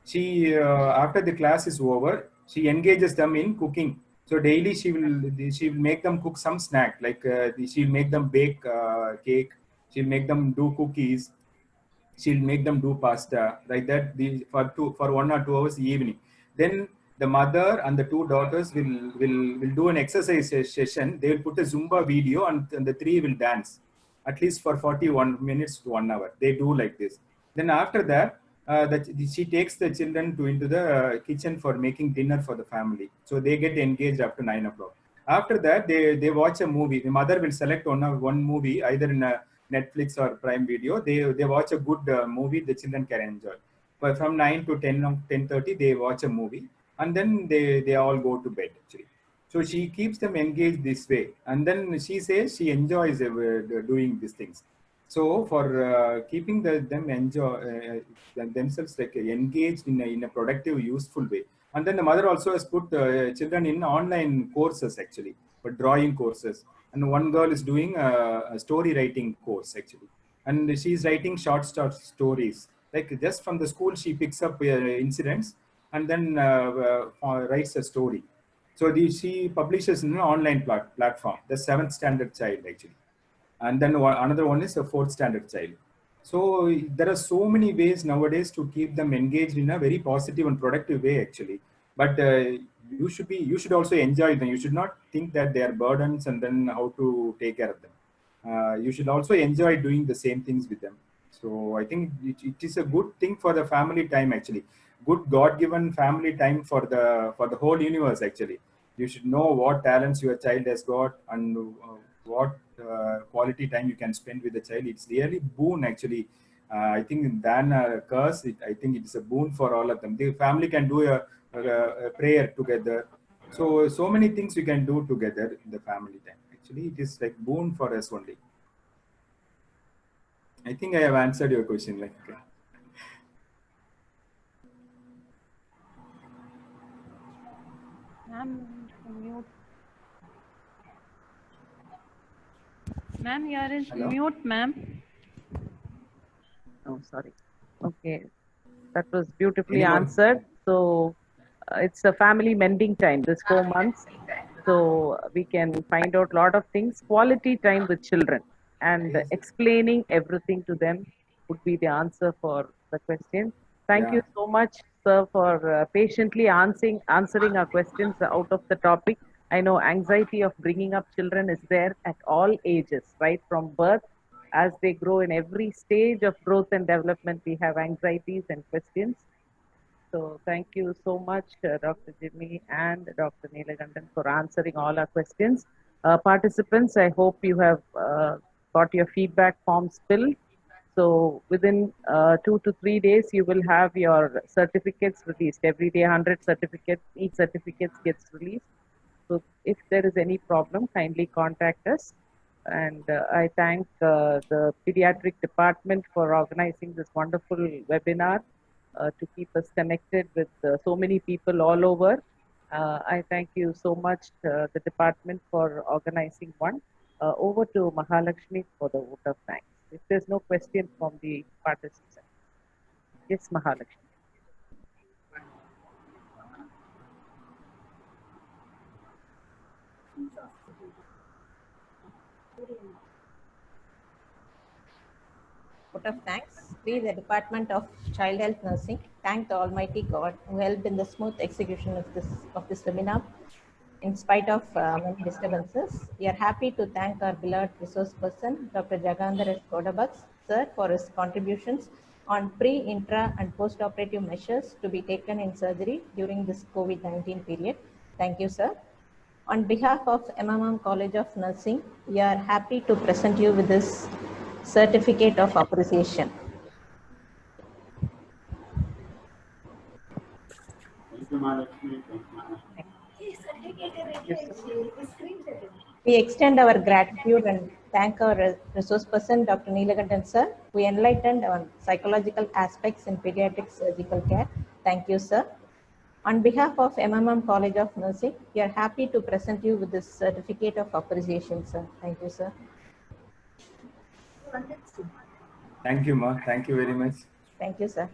She after the class is over, she engages them in cooking. So daily she will make them cook some snack like she'll make them bake cake. She'll make them do cookies. she'll make them do pasta like that for 1 or 2 hours evening. Then the mother and the two daughters will do an exercise session. They will put a Zumba video, and the three will dance at least for 41 minutes to 1 hour. They do like this. Then after that, she takes the children into the kitchen for making dinner for the family. So they get engaged after 9 o'clock. After that, they watch a movie. The mother will select one movie, either in a Netflix or Prime Video. They watch a good movie the children can enjoy. But from 9 to 10:30, they watch a movie, and then they all go to bed actually. So she keeps them engaged this way, and then she says she enjoys doing these things. So for keeping them enjoy themselves like engaged in a productive, useful way. And then the mother also has put children in online courses actually, for drawing courses. And one girl is doing a story writing course actually, and she's writing short stories. Like just from the school, she picks up incidents and then writes a story. So she publishes in an online platform. The 7th standard child actually, and then another one is a 4th standard child. So there are so many ways nowadays to keep them engaged in a very positive and productive way actually. But you should also enjoy them. You should not think that they are burdens and then how to take care of them. You should also enjoy doing the same things with them. So I think it is a good thing for the family time actually. Good God-given family time for the whole universe actually. You should know what talents your child has got, and what quality time you can spend with the child. It's really boon actually. I think than a curse. I think it is a boon for all of them. The family can do a prayer together. So many things we can do together in the family time. Actually, it is like boon for us only. I think I have answered your question. Like, Ma'am, mute. Ma'am, you are in Hello? mute, ma'am. Oh, sorry. Okay, that was beautifully Anyone? answered. So it's a family mending time, this 4 months. So we can find out a lot of things. Quality time with children and explaining everything to them would be the answer for the question. Thank you so much, sir, for patiently answering our questions out of the topic. I know anxiety of bringing up children is there at all ages, right from birth. As they grow in every stage of growth and development, we have anxieties and questions. So thank you so much, Dr. Jimmy and Dr. Neelakandan, for answering all our questions. Participants, I hope you have got your feedback forms filled. So within 2 to 3 days, you will have your certificates released. Every day, 100 certificates, each certificate gets released. So if there is any problem, kindly contact us. And I thank the pediatric department for organizing this wonderful webinar to keep us connected with so many people all over. I thank you so much, the department, for organizing one. Over to Mahalakshmi for the vote of thanks. If there's no question from the participants. Yes, Mahalakshmi. Vote of thanks. We, the Department of Child Health Nursing, thank the Almighty God who helped in the smooth execution of this webinar. In spite of many disturbances, we are happy to thank our beloved resource person, Dr. Jagandar S. Kodabaks, sir, for his contributions on pre, intra, and post-operative measures to be taken in surgery during this COVID-19 period. Thank you, sir. On behalf of MMM College of Nursing, we are happy to present you with this certificate of appreciation. Thank you, Mahalakshmi. We extend our gratitude and thank our resource person, Dr. Neelakandan sir, who enlightened on psychological aspects in pediatric surgical care. Thank you, sir. On behalf of MMM College of Nursing, we are happy to present you with this certificate of appreciation, sir. Thank you, sir. thank you, Ma. Thank you very much. Thank you, sir.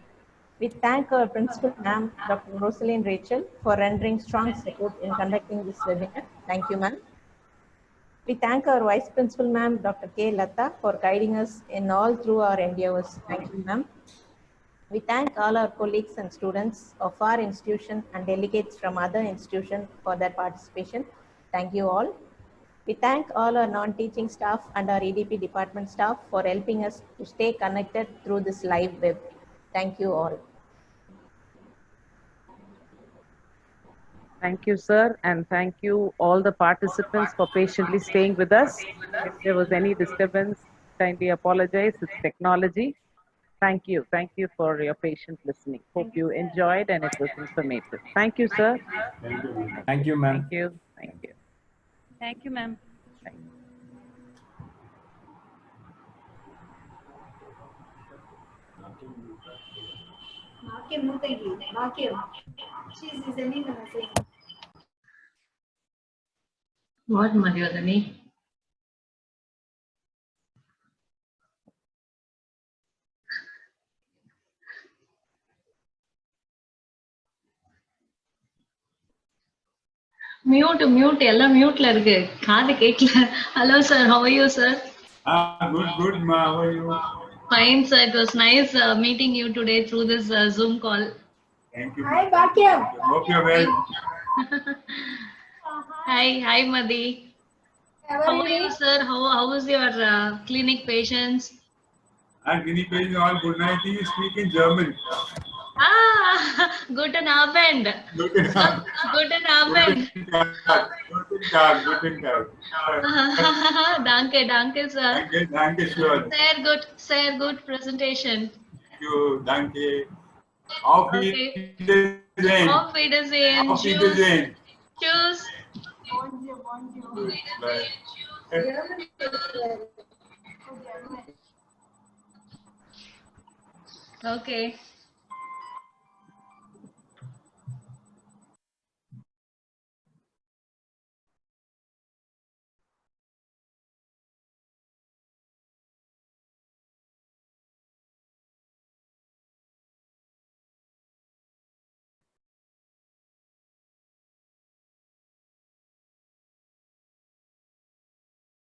We thank our principal, ma'am, Dr. Rosaline Rachel, for rendering strong support in conducting this webinar. Thank you, ma'am. We thank our Vice Principal Ma'am, Dr. K. Lata, for guiding us in all through our endeavors. Thank you, ma'am. We thank all our colleagues and students of our institution and delegates from other institutions for their participation. Thank you all. We thank all our non-teaching staff and our EDP department staff for helping us to stay connected through this live web. Thank you all. Thank you, sir, and thank you all the participants for patiently staying with us. If there was any disturbance, kindly apologize. It's technology. Thank you. Thank you for your patient listening. Hope you enjoyed and it was informative. Thank you, sir. Thank you, ma'am. Thank you, ma'am. Thank you. Thank you. Thank you, ma'am. Thank you. What, Madhyodani? Mute, எல்லாம் மியூட்ல இருக்கு காது கேட்கல. Hello sir, how are you sir? Good, ma. How are you? Fine sir, it was nice meeting you today through this Zoom call. Thank you. Hi, Bhakyam. Hope you're well. Hi Madhi. How are you sir? How was your clinic patients? And Guinea pig all good night. You speak in German. Guten Abend. Guten Tag. Guten Abend. Guten Tag. Danke sir. Danke schön. Sehr good presentation. Thank you. Danke. Auf Wiedersehen. Auf Wiedersehen. Auf Wiedersehen. Tschüss. Bye. Okay.